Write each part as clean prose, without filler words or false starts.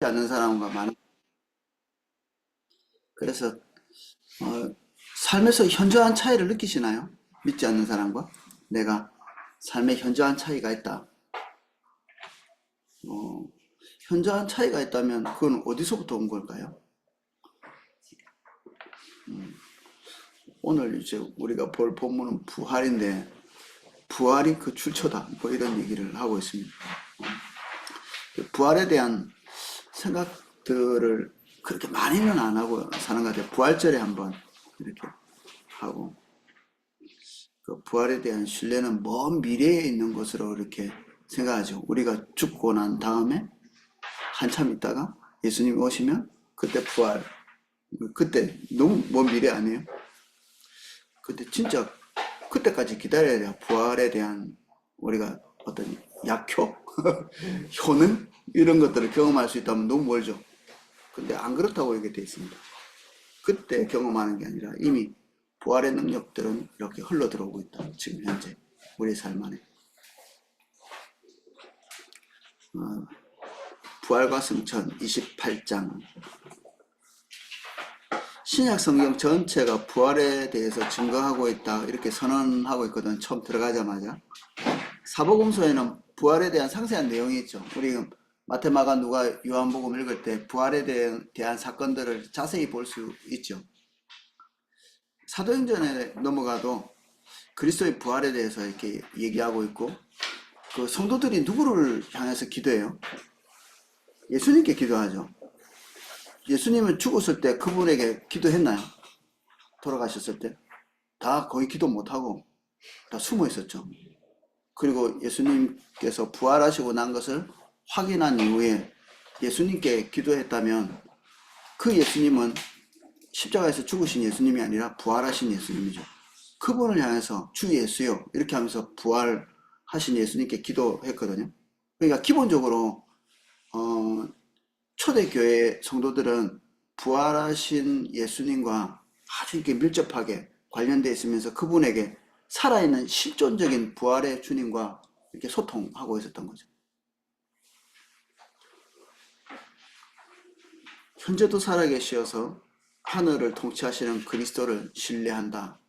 않는 사람과 많은. 그래서 삶에서 현저한 차이를 느끼시나요? 믿지 않는 사람과 내가 삶의 현저한 차이가 있다. 어, 현저한 차이가 있다면 그건 어디서부터 온 걸까요? 오늘 이제 우리가 볼 본문은 부활인데 부활이 그 출처다. 뭐 이런 얘기를 하고 있습니다. 부활에 대한 생각들을 그렇게 많이는 안 하고 사는 것 같아요. 부활절에 한번 이렇게 하고 그 부활에 대한 신뢰는 먼 미래에 있는 것으로 이렇게 생각하죠. 우리가 죽고 난 다음에 한참 있다가 예수님이 오시면 그때 부활, 그때 너무 먼 미래 아니에요? 근데 진짜 그때까지 기다려야 돼요. 부활에 대한 우리가 어떤 약효, 효능 이런 것들을 경험할 수 있다면 너무 멀죠. 근데 안 그렇다고 얘기돼 있습니다. 그때 경험하는 게 아니라 이미 부활의 능력들은 이렇게 흘러 들어오고 있다. 지금 현재 우리 삶 안에. 부활과 승천 28장. 신약 성경 전체가 부활에 대해서 증거하고 있다. 이렇게 선언하고 있거든. 처음 들어가자마자. 사복음서에는 부활에 대한 상세한 내용이 있죠. 우리 마태, 마가, 누가, 요한복음 읽을 때 부활에 대한 사건들을 자세히 볼 수 있죠. 사도행전에 넘어가도 그리스도의 부활에 대해서 이렇게 얘기하고 있고, 그 성도들이 누구를 향해서 기도해요? 예수님께 기도하죠. 예수님은 죽었을 때 그분에게 기도했나요? 돌아가셨을 때? 다 거의 기도 못하고 다 숨어 있었죠. 그리고 예수님께서 부활하시고 난 것을 확인한 이후에 예수님께 기도했다면 그 예수님은 십자가에서 죽으신 예수님이 아니라 부활하신 예수님이죠. 그분을 향해서 주 예수요 이렇게 하면서 부활하신 예수님께 기도했거든요. 그러니까 기본적으로 초대교회 성도들은 부활하신 예수님과 아주 이렇게 밀접하게 관련되어 있으면서 그분에게 살아있는 실존적인 부활의 주님과 이렇게 소통하고 있었던 거죠. 현재도 살아계시어서 하늘을 통치하시는 그리스도를 신뢰한다.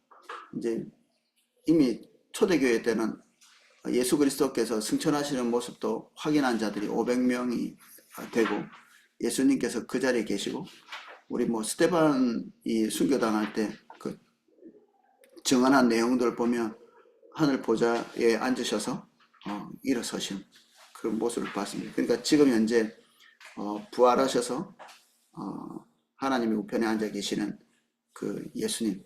이제 이미 초대교회 때는 예수 그리스도께서 승천하시는 모습도 확인한 자들이 500명이 되고 예수님께서 그 자리에 계시고 우리 뭐 스테반이 순교당할 때 그 증언한 내용들을 보면 하늘 보좌에 앉으셔서 일어서신 그런 모습을 봤습니다. 그러니까 지금 현재 부활하셔서 하나님의 우편에 앉아 계시는 그 예수님,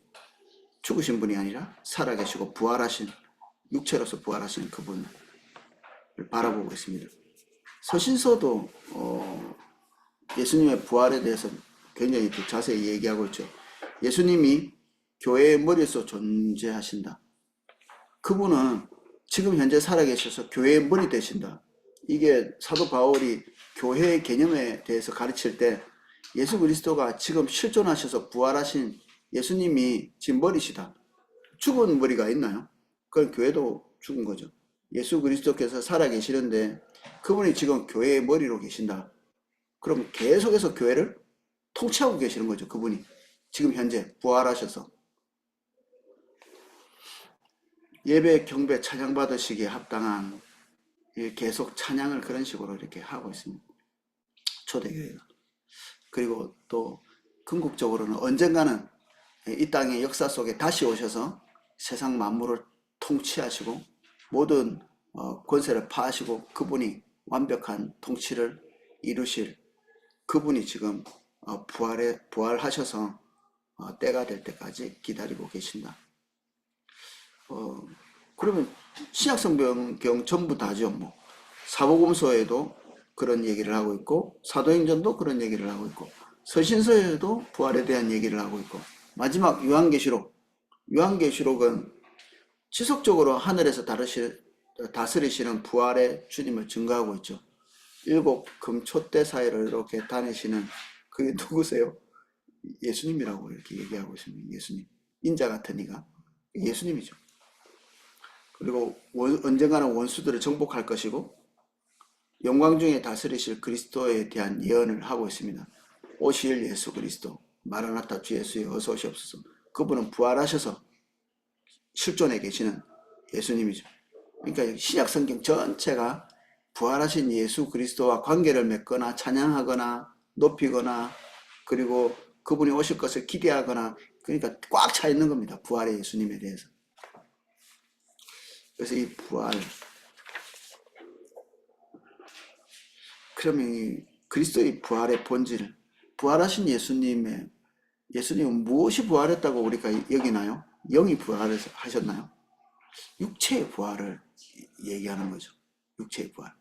죽으신 분이 아니라 살아계시고 부활하신 육체로서 부활하신 그분을 바라보고 있습니다. 서신서도 예수님의 부활에 대해서 굉장히 자세히 얘기하고 있죠. 예수님이 교회의 머리에서 존재하신다. 그분은 지금 현재 살아계셔서 교회의 머리 되신다. 이게 사도 바울이 교회의 개념에 대해서 가르칠 때 예수 그리스도가 지금 실존하셔서 부활하신 예수님이 지금 머리시다. 죽은 머리가 있나요? 그건 교회도 죽은 거죠. 예수 그리스도께서 살아계시는데 그분이 지금 교회의 머리로 계신다. 그럼 계속해서 교회를 통치하고 계시는 거죠. 그분이 지금 현재 부활하셔서 예배, 경배, 찬양 받으시기에 합당한 계속 찬양을 그런 식으로 이렇게 하고 있습니다. 초대교회가. 그리고 또 궁극적으로는 언젠가는 이 땅의 역사 속에 다시 오셔서 세상 만물을 통치하시고 모든 권세를 파하시고 그분이 완벽한 통치를 이루실 그분이 지금 부활하셔서 때가 될 때까지 기다리고 계신다. 그러면 신약성경 전부 다죠. 뭐 사복음서에도 그런 얘기를 하고 있고 사도행전도 그런 얘기를 하고 있고 서신서에도 부활에 대한 얘기를 하고 있고 마지막 요한계시록은 지속적으로 하늘에서 다스리시는 부활의 주님을 증거하고 있죠. 일곱 금촛대 사이를 이렇게 다니시는 그게 누구세요? 예수님이라고 이렇게 얘기하고 있습니다. 예수님. 인자 같은 이가 예수님이죠. 그리고 언젠가는 원수들을 정복할 것이고 영광 중에 다스리실 그리스도에 대한 예언을 하고 있습니다. 오실 예수 그리스도, 마라나타 주 예수여 어서 오시옵소서. 그분은 부활하셔서 실존해 계시는 예수님이죠. 그러니까 신약 성경 전체가 부활하신 예수 그리스도와 관계를 맺거나 찬양하거나 높이거나 그리고 그분이 오실 것을 기대하거나 그러니까 꽉 차 있는 겁니다. 부활의 예수님에 대해서. 그래서 이 부활, 그러면 이 그리스도의 부활의 본질, 부활하신 예수님은 무엇이 부활했다고 우리가 여기나요? 영이 부활하셨나요? 육체의 부활을 얘기하는 거죠. 육체의 부활.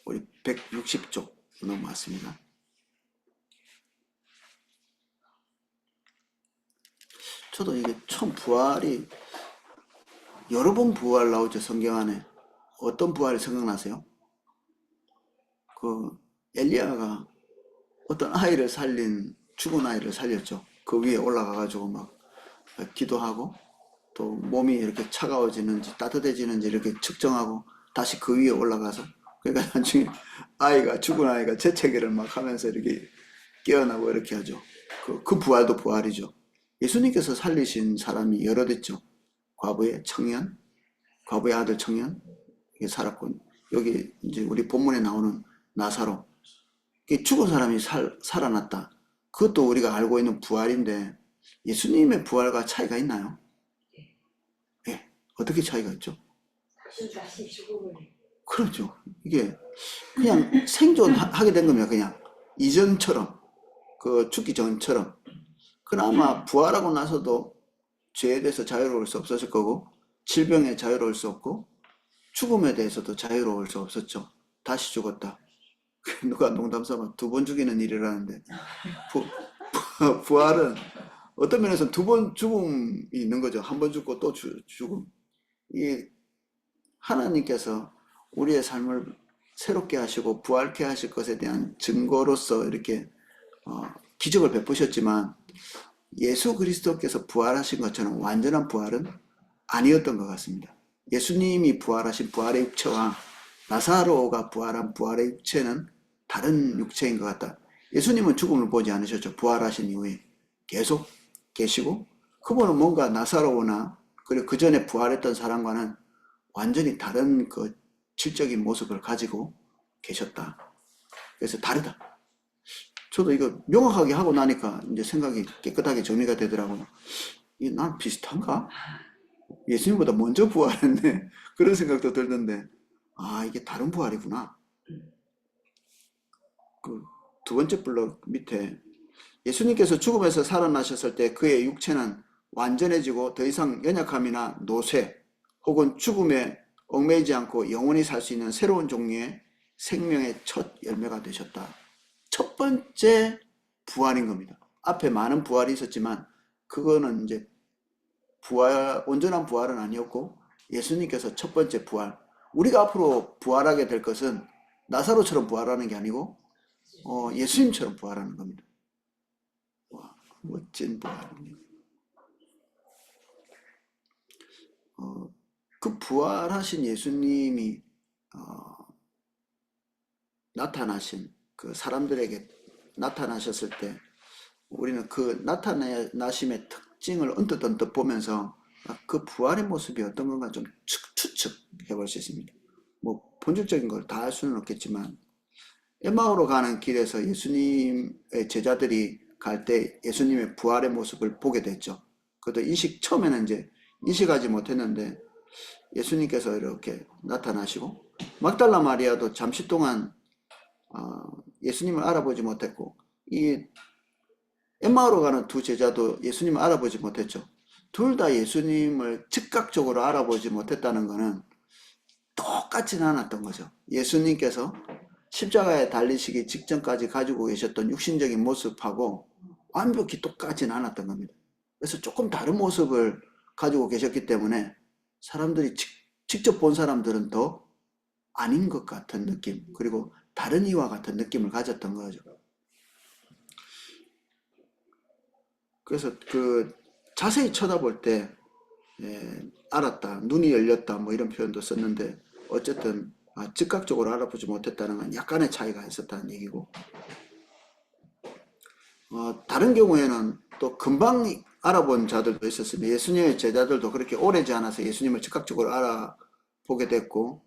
우리 160쪽 넘어왔습니다. 저도 이게 처음 부활이 여러 번 부활 나오죠. 성경 안에. 어떤 부활이 생각나세요? 그 엘리야가 어떤 아이를 죽은 아이를 살렸죠. 그 위에 올라가가지고 막 기도하고 또 몸이 이렇게 차가워지는지 따뜻해지는지 이렇게 측정하고 다시 그 위에 올라가서 그러니까 나중에 죽은 아이가 재채기를 막 하면서 이렇게 깨어나고 이렇게 하죠. 그 부활도 부활이죠. 예수님께서 살리신 사람이 여럿 있죠. 과부의 아들 청년, 이게 살았고, 여기 이제 우리 본문에 나오는 나사로, 죽은 사람이 살아났다. 그것도 우리가 알고 있는 부활인데, 예수님의 부활과 차이가 있나요? 예. 어떻게 차이가 있죠? 그렇죠. 이게 그냥 생존하게 된 겁니다. 그냥 이전처럼, 죽기 전처럼. 그나마 부활하고 나서도 죄에 대해서 자유로울 수 없었을 거고, 질병에 자유로울 수 없고, 죽음에 대해서도 자유로울 수 없었죠. 다시 죽었다. 누가 농담삼아 2번 죽이는 일이라는데, 부활은 어떤 면에서 2번 죽음이 있는 거죠. 한 번 죽고 또 죽음. 이 하나님께서 우리의 삶을 새롭게 하시고 부활케 하실 것에 대한 증거로서 이렇게 기적을 베푸셨지만 예수 그리스도께서 부활하신 것처럼 완전한 부활은 아니었던 것 같습니다. 예수님이 부활하신 부활의 육체와 나사로가 부활한 부활의 육체는 다른 육체인 것 같다. 예수님은 죽음을 보지 않으셨죠. 부활하신 이후에 계속 계시고 그분은 뭔가 나사로나 그리고 그 전에 부활했던 사람과는 완전히 다른 그 질적인 모습을 가지고 계셨다. 그래서 다르다. 저도 이거 명확하게 하고 나니까 이제 생각이 깨끗하게 정리가 되더라고요. 난 비슷한가? 예수님보다 먼저 부활했네. 그런 생각도 들던데, 이게 다른 부활이구나. 그 두 번째 블록 밑에 예수님께서 죽음에서 살아나셨을 때 그의 육체는 완전해지고 더 이상 연약함이나 노쇠 혹은 죽음에 얽매이지 않고 영원히 살 수 있는 새로운 종류의 생명의 첫 열매가 되셨다. 첫 번째 부활인 겁니다. 앞에 많은 부활이 있었지만 그거는 이제 온전한 부활은 아니었고 예수님께서 첫 번째 부활. 우리가 앞으로 부활하게 될 것은 나사로처럼 부활하는 게 아니고 예수님처럼 부활하는 겁니다. 와, 멋진 부활입니다. 그 부활하신 예수님이 나타나신 그 사람들에게 나타나셨을 때 우리는 그 나타나심의 특징을 언뜻 보면서 그 부활의 모습이 어떤 건가 좀 추측해 볼 수 있습니다. 뭐 본질적인 걸 다 할 수는 없겠지만 엠마오로 가는 길에서 예수님의 제자들이 갈 때 예수님의 부활의 모습을 보게 됐죠. 그것도 처음에는 이제 인식하지 못했는데 예수님께서 이렇게 나타나시고 막달라 마리아도 잠시 동안 예수님을 알아보지 못했고 이 엠마오로 가는 두 제자도 예수님을 알아보지 못했죠. 둘 다 예수님을 즉각적으로 알아보지 못했다는 것은 똑같지는 않았던 거죠. 예수님께서 십자가에 달리시기 직전까지 가지고 계셨던 육신적인 모습하고 완벽히 똑같지는 않았던 겁니다. 그래서 조금 다른 모습을 가지고 계셨기 때문에 사람들이 직접 본 사람들은 더 아닌 것 같은 느낌, 그리고 다른 이와 같은 느낌을 가졌던 거죠. 그래서 자세히 쳐다볼 때 알았다, 눈이 열렸다 뭐 이런 표현도 썼는데 어쨌든 즉각적으로 알아보지 못했다는 건 약간의 차이가 있었다는 얘기고, 다른 경우에는 또 금방 알아본 자들도 있었습니다. 예수님의 제자들도 그렇게 오래지 않아서 예수님을 즉각적으로 알아보게 됐고,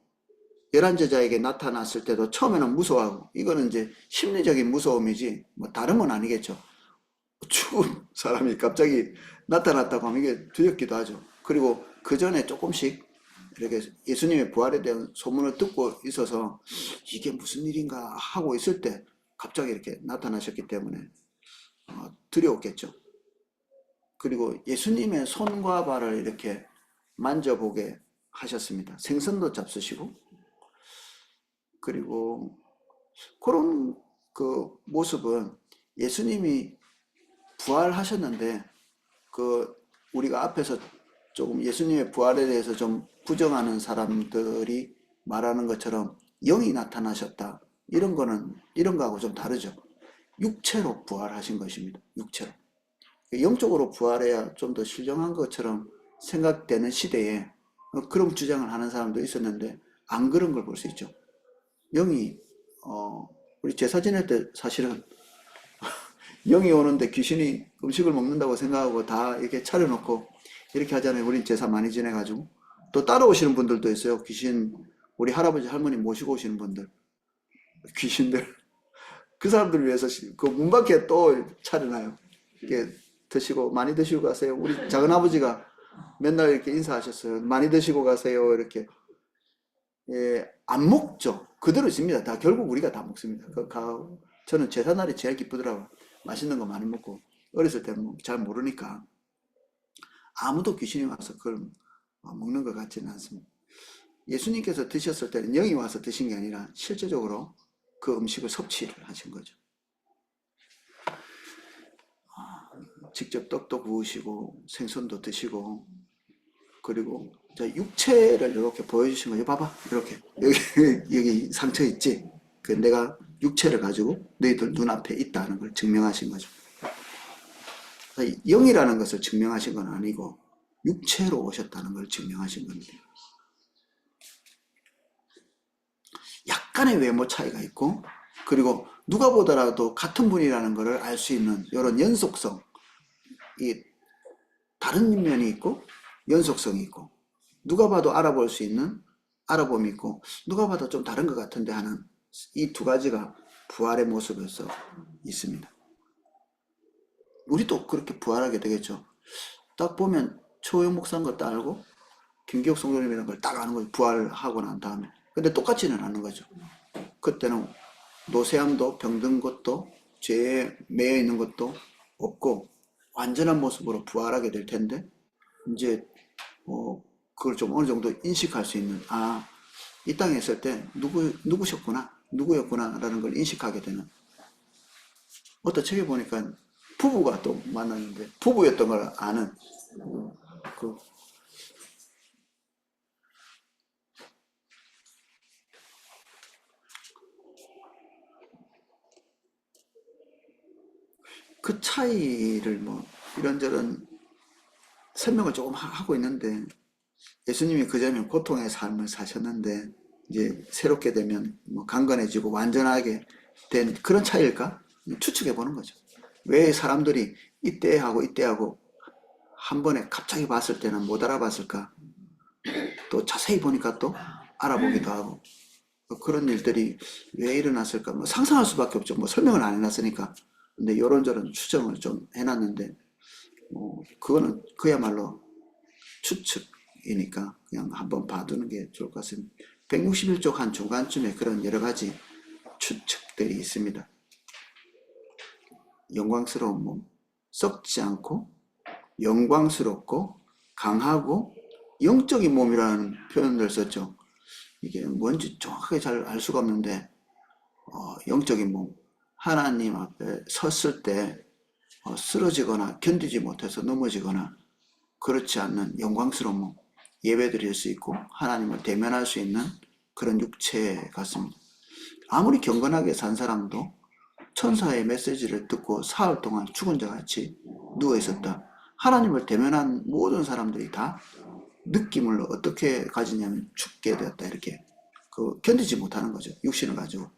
11제자에게 나타났을 때도 처음에는 무서워하고, 이거는 이제 심리적인 무서움이지 뭐 다른 건 아니겠죠. 죽은 사람이 갑자기 나타났다고 하면 이게 두렵기도 하죠. 그리고 그 전에 조금씩 이렇게 예수님의 부활에 대한 소문을 듣고 있어서 이게 무슨 일인가 하고 있을 때 갑자기 이렇게 나타나셨기 때문에 두려웠겠죠. 그리고 예수님의 손과 발을 이렇게 만져보게 하셨습니다. 생선도 잡수시고, 그리고 그런 그 모습은 예수님이 부활하셨는데, 그 우리가 앞에서 조금 예수님의 부활에 대해서 좀 부정하는 사람들이 말하는 것처럼 영이 나타나셨다, 이런 거는 이런 거하고 좀 다르죠. 육체로 부활하신 것입니다. 육체로. 영적으로 부활해야 좀 더 신령한 것처럼 생각되는 시대에 그런 주장을 하는 사람도 있었는데, 안 그런 걸 볼 수 있죠. 영이 우리 제사 지낼 때 사실은 영이 오는데 귀신이 음식을 먹는다고 생각하고 다 이렇게 차려놓고 이렇게 하잖아요. 우린 제사 많이 지내가지고. 또 따라오시는 분들도 있어요. 귀신, 우리 할아버지 할머니 모시고 오시는 분들, 귀신들, 그 사람들을 위해서 그 문 밖에 또 차려놔요. 이게 드시고 많이 드시고 가세요. 우리 작은 아버지가 맨날 이렇게 인사하셨어요. 많이 드시고 가세요. 이렇게. 예, 안 먹죠. 그대로 있습니다. 다 결국 우리가 다 먹습니다. 저는 제사날이 제일 기쁘더라고요. 맛있는 거 많이 먹고. 어렸을 때는 잘 모르니까 아무도 귀신이 와서 그걸 먹는 것 같지는 않습니다. 예수님께서 드셨을 때는 영이 와서 드신 게 아니라 실제적으로 그 음식을 섭취를 하신 거죠. 직접 떡도 구우시고 생선도 드시고, 그리고 육체를 이렇게 보여주신 거예요. 봐봐, 이렇게 여기 상처 있지? 그 내가 육체를 가지고 너희들 눈앞에 있다는 걸 증명하신 거죠. 영이라는 것을 증명하신 건 아니고 육체로 오셨다는 걸 증명하신 겁니다. 약간의 외모 차이가 있고, 그리고 누가 보더라도 같은 분이라는 것을 알 수 있는 이런 연속성, 이 다른 면이 있고 연속성이 있고, 누가 봐도 알아볼 수 있는 알아봄이 있고, 누가 봐도 좀 다른 것 같은데 하는 이 두 가지가 부활의 모습에서 있습니다. 우리도 그렇게 부활하게 되겠죠. 딱 보면 최호영 목사인 것도 알고 김기옥 성도님이라는 걸 딱 아는 거죠. 부활하고 난 다음에. 근데 똑같지는 않은 거죠. 그때는 노쇠함도 병든 것도 죄에 매여 있는 것도 없고 완전한 모습으로 부활하게 될 텐데, 이제 그걸 좀 어느 정도 인식할 수 있는, 이 땅에 있을 때 누구셨구나, 누구였구나라는 걸 인식하게 되는. 어떤 책에 보니까 부부가 또 만났는데 부부였던 걸 아는 그, 그 차이를 뭐 이런저런 설명을 조금 하고 있는데, 예수님이 그전에 고통의 삶을 사셨는데 이제 새롭게 되면 뭐 강건해지고 완전하게 된 그런 차이일까? 추측해 보는 거죠. 왜 사람들이 이때하고 이때하고 한 번에 갑자기 봤을 때는 못 알아봤을까? 또 자세히 보니까 또 알아보기도 하고, 그런 일들이 왜 일어났을까? 뭐 상상할 수밖에 없죠. 뭐 설명을 안 해놨으니까. 근데 요런저런 추정을 좀 해놨는데, 그거는 그야말로 추측이니까 그냥 한번 봐두는 게 좋을 것 같습니다. 161쪽 한 중간쯤에 그런 여러 가지 추측들이 있습니다. 영광스러운 몸, 썩지 않고 영광스럽고 강하고 영적인 몸이라는 표현을 썼죠. 이게 뭔지 정확하게 잘 알 수가 없는데, 영적인 몸, 하나님 앞에 섰을 때 쓰러지거나 견디지 못해서 넘어지거나 그렇지 않는 영광스러운 몸, 예배드릴 수 있고 하나님을 대면할 수 있는 그런 육체 같습니다. 아무리 경건하게 산 사람도 천사의 메시지를 듣고 사흘 동안 죽은 자 같이 누워 있었다. 하나님을 대면한 모든 사람들이 다 느낌을 어떻게 가지냐면 죽게 되었다, 이렇게 견디지 못하는 거죠. 육신을 가지고.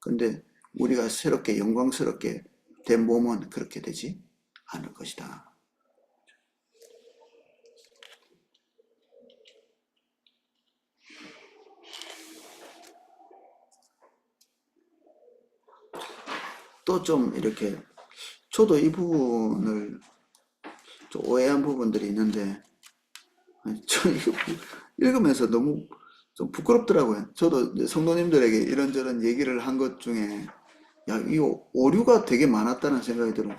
근데 우리가 새롭게 영광스럽게 된 몸은 그렇게 되지 않을 것이다. 또 좀 이렇게 저도 이 부분을 좀 오해한 부분들이 있는데 저 이거 읽으면서 너무 좀 부끄럽더라고요. 저도 이제 성도님들에게 이런저런 얘기를 한 것 중에 야, 이 오류가 되게 많았다는 생각이 들어요.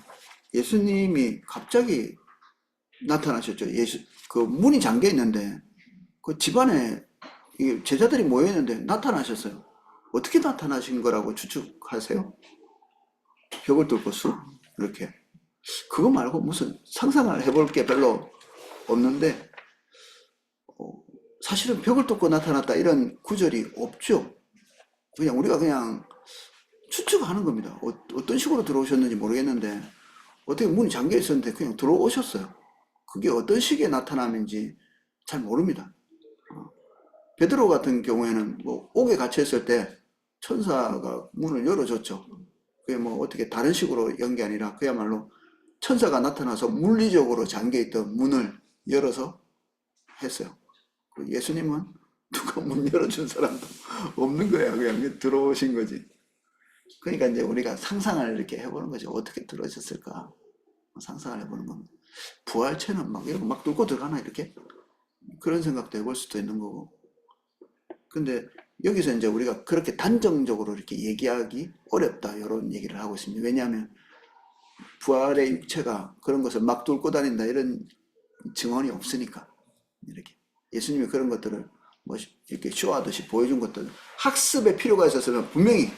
예수님이 갑자기 나타나셨죠. 그 문이 잠겨 있는데 그 집안에 제자들이 모여 있는데 나타나셨어요. 어떻게 나타나신 거라고 추측하세요? 벽을 뚫고 쑥 이렇게. 그거 말고 무슨 상상을 해볼 게 별로 없는데 사실은 벽을 뚫고 나타났다 이런 구절이 없죠. 그냥 우리가 그냥 추측하는 겁니다. 어떤 식으로 들어오셨는지 모르겠는데 어떻게 문이 잠겨 있었는데 그냥 들어오셨어요. 그게 어떤 식의 나타남인지 잘 모릅니다. 베드로 같은 경우에는 뭐 옥에 갇혀 있을 때 천사가 문을 열어줬죠. 그게 뭐 어떻게 다른 식으로 연 게 아니라 그야말로 천사가 나타나서 물리적으로 잠겨 있던 문을 열어서 했어요. 예수님은 누가 문 열어준 사람도 없는 거야. 그냥 들어오신 거지. 그러니까 이제 우리가 상상을 이렇게 해보는 거죠. 어떻게 들어오셨을까? 상상을 해보는 겁니다. 부활체는 막 이렇게 막 뚫고 들어가나 이렇게? 그런 생각도 해볼 수도 있는 거고. 근데 여기서 이제 우리가 그렇게 단정적으로 이렇게 얘기하기 어렵다 이런 얘기를 하고 있습니다. 왜냐하면 부활의 육체가 그런 것을 막 뚫고 다닌다 이런 증언이 없으니까. 이렇게 예수님이 그런 것들을 뭐 이렇게 쇼하듯이 보여준 것들 학습의 필요가 있었으면 분명히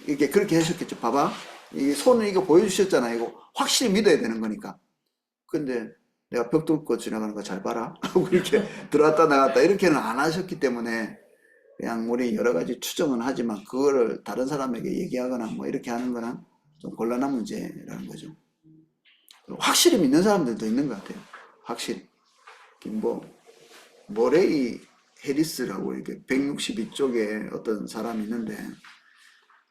이렇게 그렇게 하셨겠죠. 봐봐, 이 손을 이거 보여주셨잖아. 이거 확실히 믿어야 되는 거니까. 근데 내가 벽 뚫고 지나가는 거 잘 봐라 하고 이렇게 들어왔다 나갔다 이렇게는 안 하셨기 때문에 그냥 우리 여러 가지 추정은 하지만 그거를 다른 사람에게 얘기하거나 뭐 이렇게 하는 거는 좀 곤란한 문제라는 거죠. 확실히 믿는 사람들도 있는 것 같아요. 확실히. 뭐 머레이 해리스라고 이렇게 162쪽에 어떤 사람이 있는데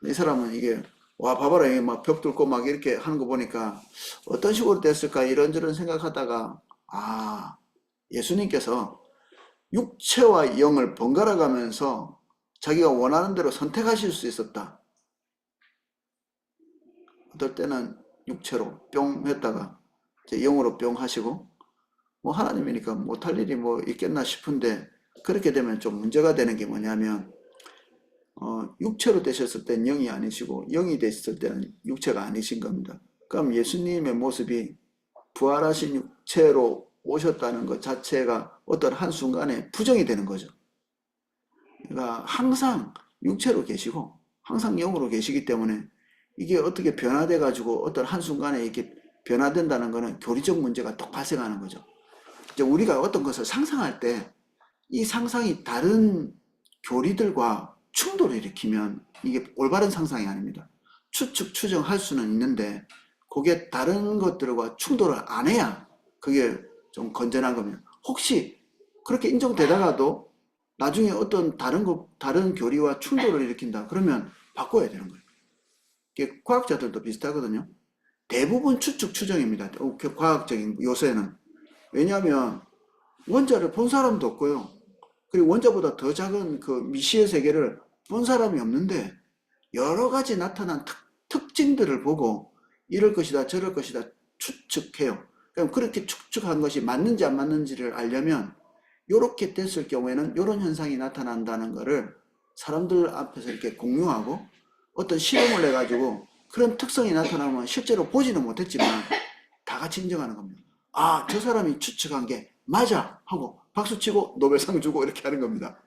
이 사람은 이게 와 봐봐라 이게 막 벽 뚫고 막 이렇게 하는 거 보니까 어떤 식으로 됐을까 이런저런 생각하다가 아 예수님께서 육체와 영을 번갈아 가면서 자기가 원하는 대로 선택하실 수 있었다. 어떨 때는 육체로 뿅 했다가 이제 영으로 뿅 하시고 뭐 하나님이니까 못할 일이 뭐 있겠나 싶은데 그렇게 되면 좀 문제가 되는 게 뭐냐면 육체로 되셨을 땐 영이 아니시고 영이 되셨을 때는 육체가 아니신 겁니다. 그럼 예수님의 모습이 부활하신 육체로 오셨다는 것 자체가 어떤 한순간에 부정이 되는 거죠. 그러니까 항상 육체로 계시고 항상 영으로 계시기 때문에 이게 어떻게 변화돼 가지고 어떤 한순간에 이렇게 변화된다는 것은 교리적 문제가 또 발생하는 거죠. 이제 우리가 어떤 것을 상상할 때 이 상상이 다른 교리들과 충돌을 일으키면 이게 올바른 상상이 아닙니다. 추측, 추정할 수는 있는데 그게 다른 것들과 충돌을 안 해야 그게 좀 건전한 겁니다. 혹시 그렇게 인정되다가도 나중에 어떤 다른 교리와 충돌을 일으킨다. 그러면 바꿔야 되는 거예요. 이게 과학자들도 비슷하거든요. 대부분 추측, 추정입니다. 과학적인 요소에는. 왜냐하면 원자를 본 사람도 없고요. 그리고 원자보다 더 작은 그 미시의 세계를 본 사람이 없는데 여러 가지 나타난 특징들을 보고 이럴 것이다 저럴 것이다 추측해요. 그럼 그렇게 추측한 것이 맞는지 안 맞는지를 알려면 이렇게 됐을 경우에는 이런 현상이 나타난다는 것을 사람들 앞에서 이렇게 공유하고 어떤 실험을 해가지고 그런 특성이 나타나면 실제로 보지는 못했지만 다 같이 인정하는 겁니다. 아, 저 사람이 추측한 게 맞아 하고 박수치고 노벨상 주고 이렇게 하는 겁니다.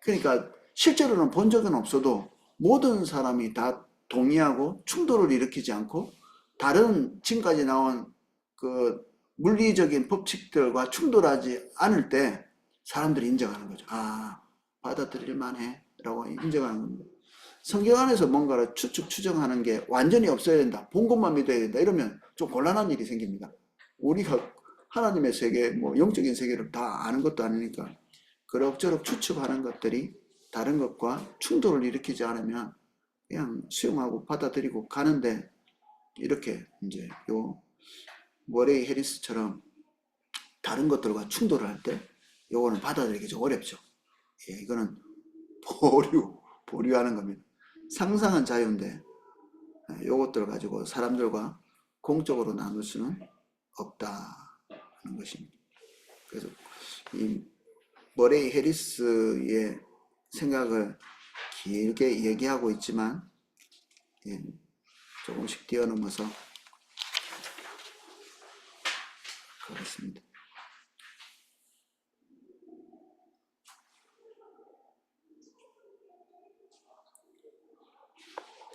그러니까 실제로는 본 적은 없어도 모든 사람이 다 동의하고 충돌을 일으키지 않고 다른 지금까지 나온 그 물리적인 법칙들과 충돌하지 않을 때 사람들이 인정하는 거죠. 아, 받아들일 만해 라고 인정하는 겁니다. 성경 안에서 뭔가를 추측, 추정하는 게 완전히 없어야 된다. 본 것만 믿어야 된다. 이러면 좀 곤란한 일이 생깁니다. 우리가 하나님의 세계, 뭐 영적인 세계를 다 아는 것도 아니니까 그럭저럭 추측하는 것들이 다른 것과 충돌을 일으키지 않으면 그냥 수용하고 받아들이고 가는데, 이렇게 이제 요 머레이 해리스처럼 다른 것들과 충돌을 할 때 요거는 받아들이기 좀 어렵죠. 예, 이거는 보류하는 겁니다. 상상은 자유인데 요것들 가지고 사람들과 공적으로 나눌 수는 없다는 것입니다. 그래서 이 머레이 해리스의 생각을 길게 얘기하고 있지만, 예, 조금씩 뛰어넘어서 그렇습니다.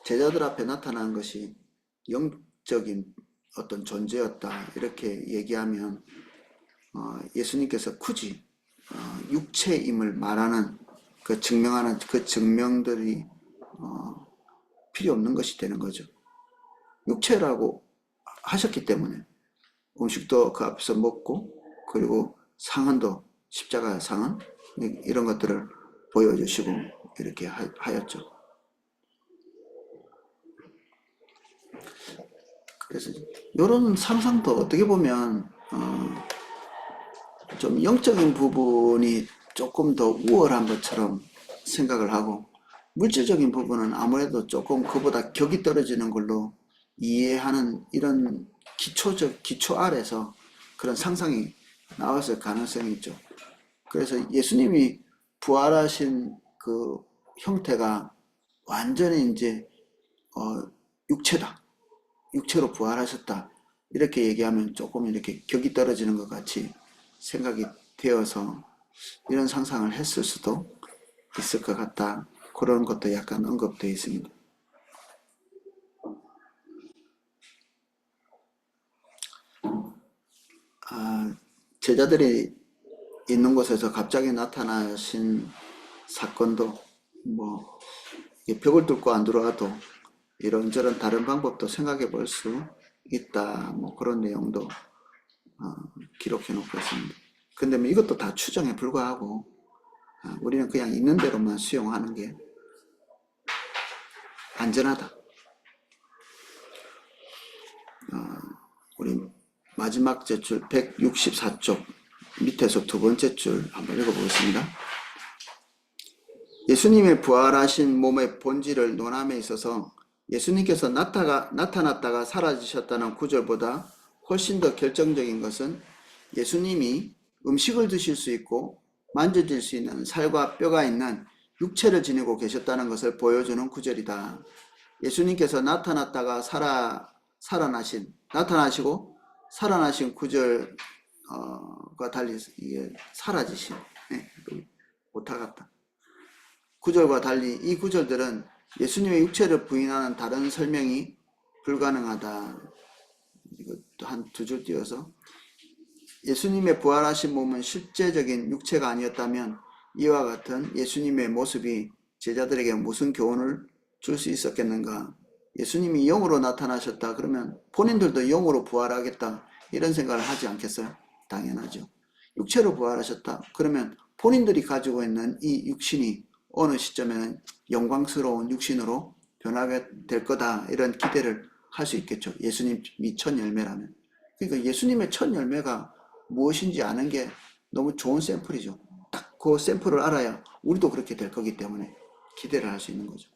제자들 앞에 나타난 것이 영적인 어떤 존재였다 이렇게 얘기하면 예수님께서 굳이 육체임을 말하는 그 증명하는 그 증명들이 필요 없는 것이 되는 거죠. 육체라고 하셨기 때문에 음식도 그 앞에서 먹고, 그리고 상흔도 십자가의 상흔 이런 것들을 보여주시고 이렇게 하였죠. 그래서 이런 상상도 어떻게 보면 좀 영적인 부분이 조금 더 우월한 것처럼 생각을 하고, 물질적인 부분은 아무래도 조금 그보다 격이 떨어지는 걸로 이해하는, 이런 기초 아래서 그런 상상이 나왔을 가능성이 있죠. 그래서 예수님이 부활하신 그 형태가 완전히 이제 육체다, 육체로 부활하셨다 이렇게 얘기하면 조금 이렇게 격이 떨어지는 것 같이 생각이 되어서 이런 상상을 했을 수도 있을 것 같다, 그런 것도 약간 언급되어 있습니다. 제자들이 있는 곳에서 갑자기 나타나신 사건도 뭐 벽을 뚫고 안 들어와도 이런저런 다른 방법도 생각해 볼 수 있다, 뭐 그런 내용도 기록해 놓고 있습니다. 근데 뭐 이것도 다 추정에 불과하고 우리는 그냥 있는 대로만 수용하는 게 안전하다. 우리 마지막 제출 164쪽 밑에서 두 번째 줄 한번 읽어보겠습니다. 예수님의 부활하신 몸의 본질을 논함에 있어서 예수님께서 나타났다가 사라지셨다는 구절보다 훨씬 더 결정적인 것은 예수님이 음식을 드실 수 있고 만져질 수 있는 살과 뼈가 있는 육체를 지니고 계셨다는 것을 보여주는 구절이다. 예수님께서 나타나시고 살아나신 구절과 달리 이게 사라지신, 못하겠다. 구절과 달리 이 구절들은 예수님의 육체를 부인하는 다른 설명이 불가능하다. 이것도 한 두 줄 띄어서, 예수님의 부활하신 몸은 실제적인 육체가 아니었다면 이와 같은 예수님의 모습이 제자들에게 무슨 교훈을 줄 수 있었겠는가. 예수님이 영으로 나타나셨다 그러면 본인들도 영으로 부활하겠다 이런 생각을 하지 않겠어요? 당연하죠. 육체로 부활하셨다 그러면 본인들이 가지고 있는 이 육신이 어느 시점에는 영광스러운 육신으로 변하게 될 거다 이런 기대를 할 수 있겠죠. 예수님이 첫 열매라면. 그러니까 예수님의 첫 열매가 무엇인지 아는 게 너무 좋은 샘플이죠. 딱 그 샘플을 알아야 우리도 그렇게 될 거기 때문에 기대를 할 수 있는 거죠.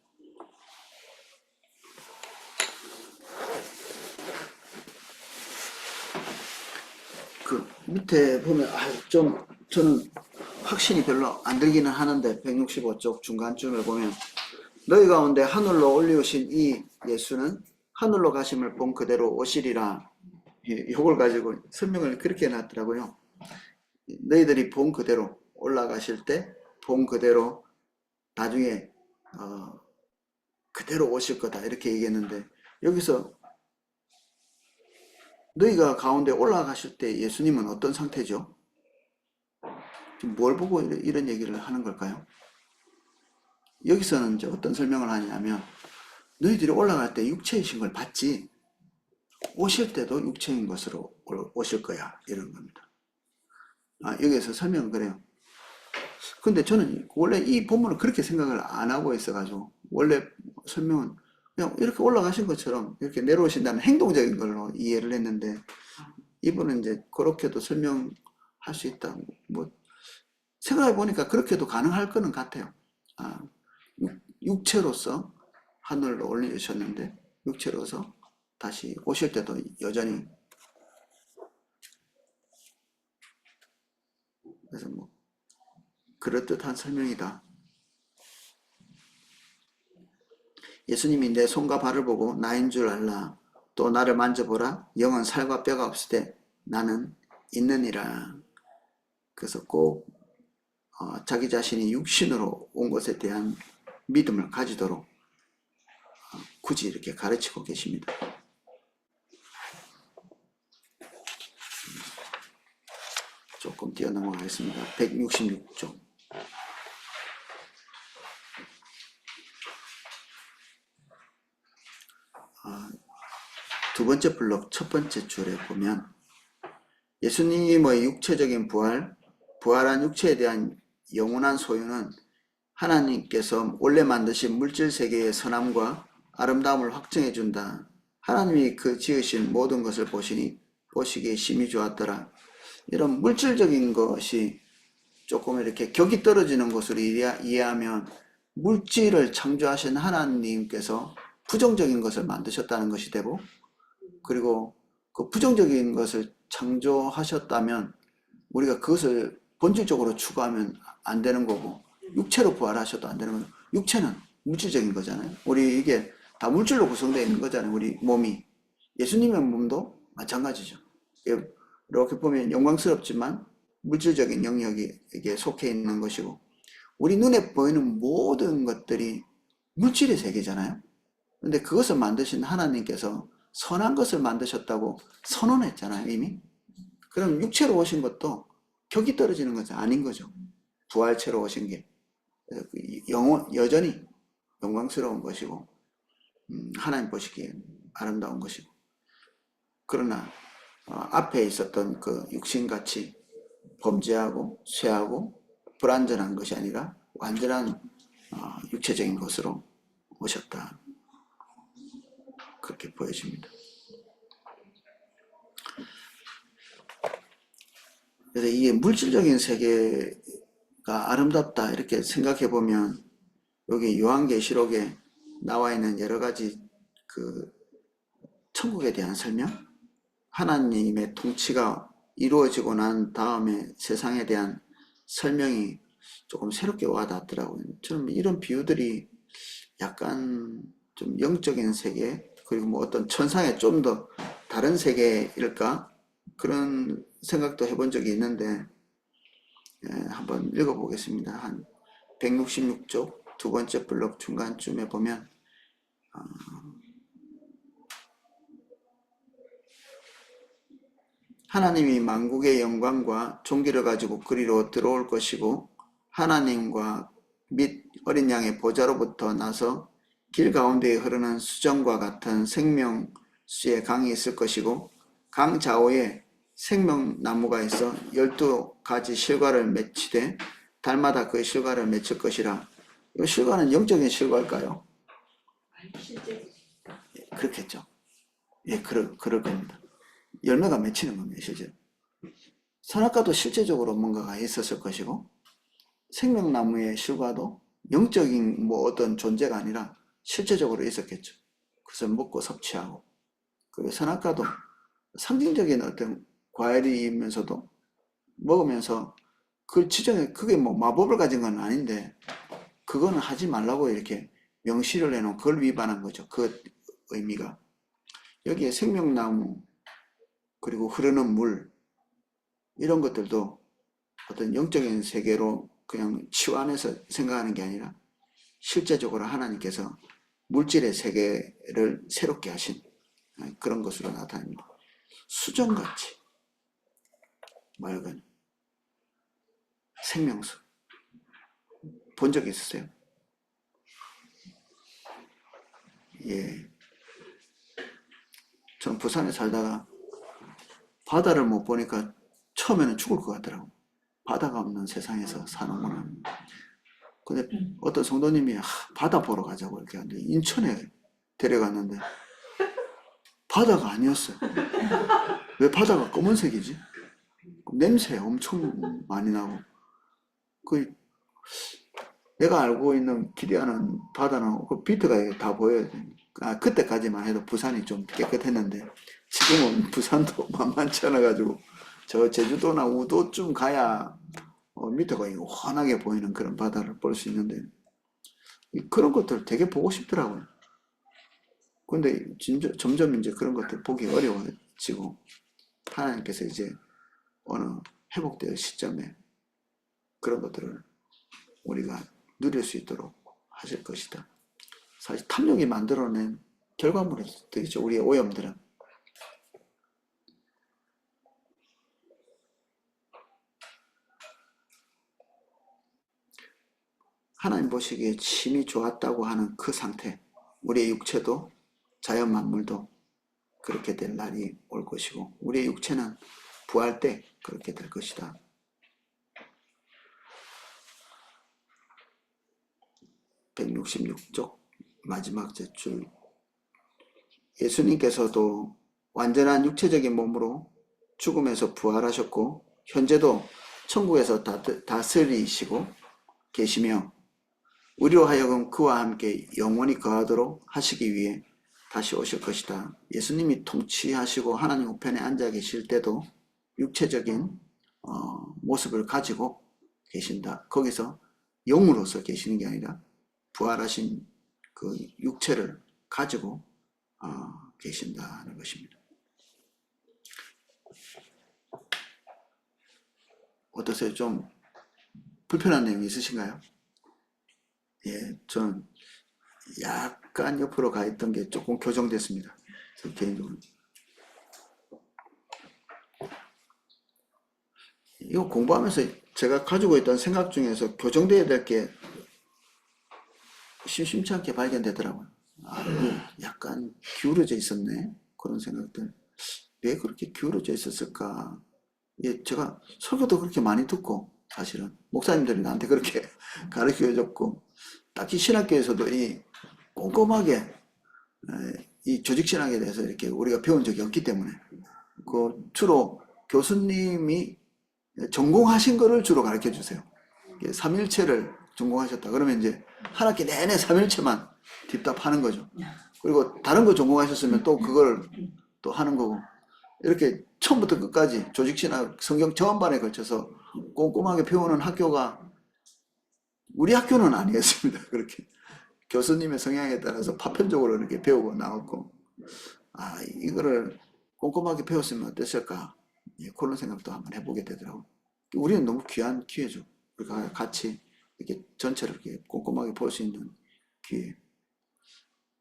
그 밑에 보면 좀 저는 확신이 별로 안 들기는 하는데 165쪽 중간쯤을 보면, 너희 가운데 하늘로 올리우신 이 예수는 하늘로 가심을 본 그대로 오시리라. 이걸 가지고 설명을 그렇게 해놨더라고요. 너희들이 본 그대로 올라가실 때 본 그대로 나중에 그대로 오실 거다 이렇게 얘기했는데, 여기서 너희가 가운데 올라가실 때 예수님은 어떤 상태죠? 지금 뭘 보고 이런 얘기를 하는 걸까요? 여기서는 이제 어떤 설명을 하냐면, 너희들이 올라갈 때 육체이신 걸 봤지, 오실 때도 육체인 것으로 오실 거야 이런 겁니다. 여기에서 설명은 그래요. 근데 저는 원래 이 본문을 그렇게 생각을 안 하고 있어가지고, 원래 설명은 그냥 이렇게 올라가신 것처럼 이렇게 내려오신다는 행동적인 걸로 이해를 했는데, 이분은 이제 그렇게도 설명할 수 있다. 뭐, 생각해 보니까 그렇게도 가능할 거는 같아요. 아, 육체로서 하늘로 올리셨는데, 육체로서 다시 오실 때도 여전히, 그래서 뭐, 그럴듯한 설명이다. 예수님이 내 손과 발을 보고 나인 줄 알라. 또 나를 만져보라. 영은 살과 뼈가 없을 때 나는 있느니라. 그래서 꼭 자기 자신이 육신으로 온 것에 대한 믿음을 가지도록 굳이 이렇게 가르치고 계십니다. 조금 뛰어넘어가겠습니다. 166쪽. 두 번째 블록 첫 번째 줄에 보면 예수님의 육체적인 부활한 육체에 대한 영원한 소유는 하나님께서 원래 만드신 물질 세계의 선함과 아름다움을 확증해 준다. 하나님이 그 지으신 모든 것을 보시기에 심히 좋았더라. 이런 물질적인 것이 조금 이렇게 격이 떨어지는 것으로 이해하면 물질을 창조하신 하나님께서 부정적인 것을 만드셨다는 것이 되고, 그리고 그 부정적인 것을 창조하셨다면 우리가 그것을 본질적으로 추구하면 안 되는 거고, 육체로 부활하셔도 안 되는 거죠. 육체는 물질적인 거잖아요. 우리 이게 다 물질로 구성되어 있는 거잖아요. 우리 몸이. 예수님의 몸도 마찬가지죠. 이렇게 보면 영광스럽지만 물질적인 영역이 이게 속해 있는 것이고, 우리 눈에 보이는 모든 것들이 물질의 세계잖아요. 근데 그것을 만드신 하나님께서 선한 것을 만드셨다고 선언했잖아요, 이미. 그럼 육체로 오신 것도 격이 떨어지는 것은 아닌 거죠. 부활체로 오신 게. 여전히 영광스러운 것이고, 하나님 보시기에 아름다운 것이고. 그러나, 앞에 있었던 그 육신같이 범죄하고, 쇠하고, 불완전한 것이 아니라 완전한 육체적인 것으로 오셨다. 그렇게 보여집니다. 그래서 이게 물질적인 세계가 아름답다 이렇게 생각해 보면, 여기 요한계시록에 나와 있는 여러 가지 그 천국에 대한 설명, 하나님의 통치가 이루어지고 난 다음에 세상에 대한 설명이 조금 새롭게 와닿더라고요. 저는 이런 비유들이 약간 좀 영적인 세계, 그리고 뭐 어떤 천상의 좀 더 다른 세계일까? 그런 생각도 해본 적이 있는데, 한번 읽어보겠습니다. 한 166쪽 두 번째 블록 중간쯤에 보면, 하나님이 만국의 영광과 존귀를 가지고 그리로 들어올 것이고, 하나님과 및 어린 양의 보좌로부터 나서 길 가운데에 흐르는 수정과 같은 생명수의 강이 있을 것이고, 강 좌우에 생명나무가 있어 12가지 실과를 맺히되 달마다 그 실과를 맺힐 것이라. 이 실과는 영적인 실과일까요? 그렇겠죠. 예, 그럴 겁니다. 열매가 맺히는 겁니다, 실제로. 선악과도 실제적으로 뭔가가 있었을 것이고, 생명나무의 실과도 영적인 뭐 어떤 존재가 아니라 실제적으로 있었겠죠. 그래서 먹고 섭취하고, 그리고 선악과도 상징적인 어떤 과일이면서도 먹으면서 그 지정에 그게 뭐 마법을 가진 건 아닌데, 그거는 하지 말라고 이렇게 명시를 해놓은 그걸 위반한 거죠. 그 의미가. 여기에 생명나무, 그리고 흐르는 물, 이런 것들도 어떤 영적인 세계로 그냥 치환해서 생각하는 게 아니라 실제적으로 하나님께서 물질의 세계를 새롭게 하신 그런 것으로 나타납니다. 수정같이 맑은 생명수 본 적 있으세요? 예. 전 부산에 살다가 바다를 못 보니까 처음에는 죽을 것 같더라고. 바다가 없는 세상에서 사는구나. 근데 어떤 성도님이 바다 보러 가자고 이렇게 하는데 인천에 데려갔는데 바다가 아니었어요. 왜 바다가 검은색이지? 냄새 엄청 많이 나고 그 내가 알고 있는 기대하는 바다는 그 비트가 다 보여야 돼. 그때까지만 해도 부산이 좀 깨끗했는데 지금은 부산도 만만치 않아가지고 저 제주도나 우도쯤 가야 밑에가 환하게 보이는 그런 바다를 볼 수 있는데 그런 것들 되게 보고 싶더라고요. 근데 점점 이제 그런 것들 보기 어려워지고 하나님께서 이제 어느 회복될 시점에 그런 것들을 우리가 누릴 수 있도록 하실 것이다. 사실 탐욕이 만들어낸 결과물이죠. 우리의 오염들은. 하나님 보시기에 심히 좋았다고 하는 그 상태, 우리의 육체도 자연 만물도 그렇게 될 날이 올 것이고 우리의 육체는 부활 때 그렇게 될 것이다. 166쪽 마지막 줄. 예수님께서도 완전한 육체적인 몸으로 죽음에서 부활하셨고 현재도 천국에서 다스리시고 계시며 우리로 하여금 그와 함께 영원히 거하도록 하시기 위해 다시 오실 것이다. 예수님이 통치하시고 하나님 우편에 앉아 계실 때도 육체적인 모습을 가지고 계신다. 거기서 영으로서 계시는 게 아니라 부활하신 그 육체를 가지고 계신다는 것입니다. 어떠세요? 좀 불편한 내용이 있으신가요? 예, 저는 약간 옆으로 가 있던 게 조금 교정됐습니다. 저 개인적으로. 이거 공부하면서 제가 가지고 있던 생각 중에서 교정돼야 될 게 심심치 않게 발견되더라고요. 약간 기울어져 있었네. 그런 생각들. 왜 그렇게 기울어져 있었을까? 예, 제가 설교도 그렇게 많이 듣고, 사실은. 목사님들이 나한테 그렇게 가르쳐 줬고, 딱히 신학교에서도 이 꼼꼼하게 이 조직신학에 대해서 이렇게 우리가 배운 적이 없기 때문에, 그 주로 교수님이 전공하신 거를 주로 가르쳐 주세요. 삼일체를 전공하셨다. 그러면 이제 한 학기 내내 삼일체만 딥답하는 거죠. 그리고 다른 거 전공하셨으면 또 그걸 또 하는 거고. 이렇게 처음부터 끝까지 조직신학 성경 전반에 걸쳐서 꼼꼼하게 배우는 학교가 우리 학교는 아니었습니다. 그렇게 교수님의 성향에 따라서 파편적으로 이렇게 배우고 나왔고, 이거를 꼼꼼하게 배웠으면 어땠을까? 예, 그런 생각도 한번 해보게 되더라고요. 우리는 너무 귀한 기회죠. 우리가 같이 이렇게 전체를 이렇게 꼼꼼하게 볼 수 있는 기회.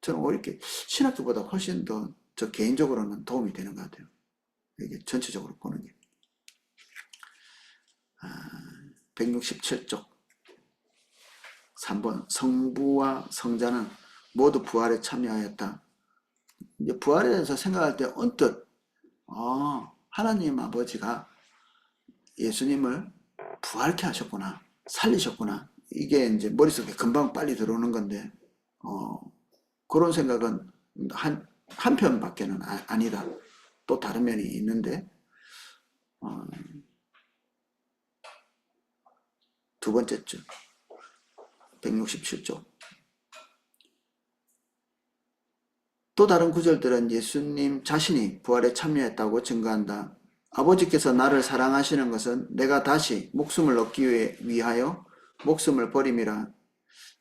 저는 이렇게 신학교보다 훨씬 더 저 개인적으로는 도움이 되는 것 같아요. 이게 전체적으로 보는 게. 167쪽 3번 성부와 성자는 모두 부활에 참여하였다. 이제 부활에 대해서 생각할 때 언뜻 하나님 아버지가 예수님을 부활케 하셨구나, 살리셨구나, 이게 이제 머릿속에 금방 빨리 들어오는 건데 그런 생각은 한 편밖에는 아니다. 또 다른 면이 있는데 두 번째 줄 167쪽 또 다른 구절들은 예수님 자신이 부활에 참여했다고 증거한다. 아버지께서 나를 사랑하시는 것은 내가 다시 목숨을 얻기 위하여 목숨을 버림이라.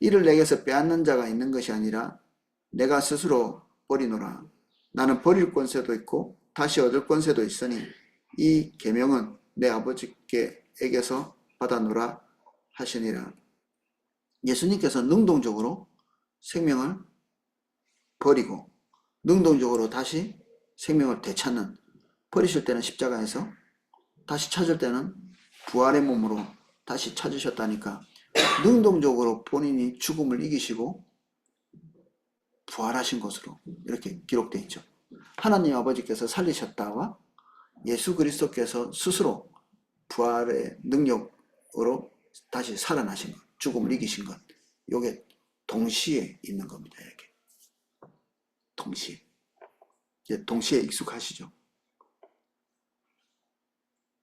이를 내게서 빼앗는 자가 있는 것이 아니라 내가 스스로 버리노라. 나는 버릴 권세도 있고 다시 얻을 권세도 있으니 이 계명은 내 아버지께에게서 받아노라 하시니라. 예수님께서 능동적으로 생명을 버리고 능동적으로 다시 생명을 되찾는, 버리실 때는 십자가에서, 다시 찾을 때는 부활의 몸으로 다시 찾으셨다니까 능동적으로 본인이 죽음을 이기시고 부활하신 것으로 이렇게 기록되어 있죠. 하나님 아버지께서 살리셨다와 예수 그리스도께서 스스로 부활의 능력으로 다시 살아나신 것, 죽음을 이기신 것, 요게 동시에 있는 겁니다. 이렇게 동시에. 이제 동시에 익숙하시죠?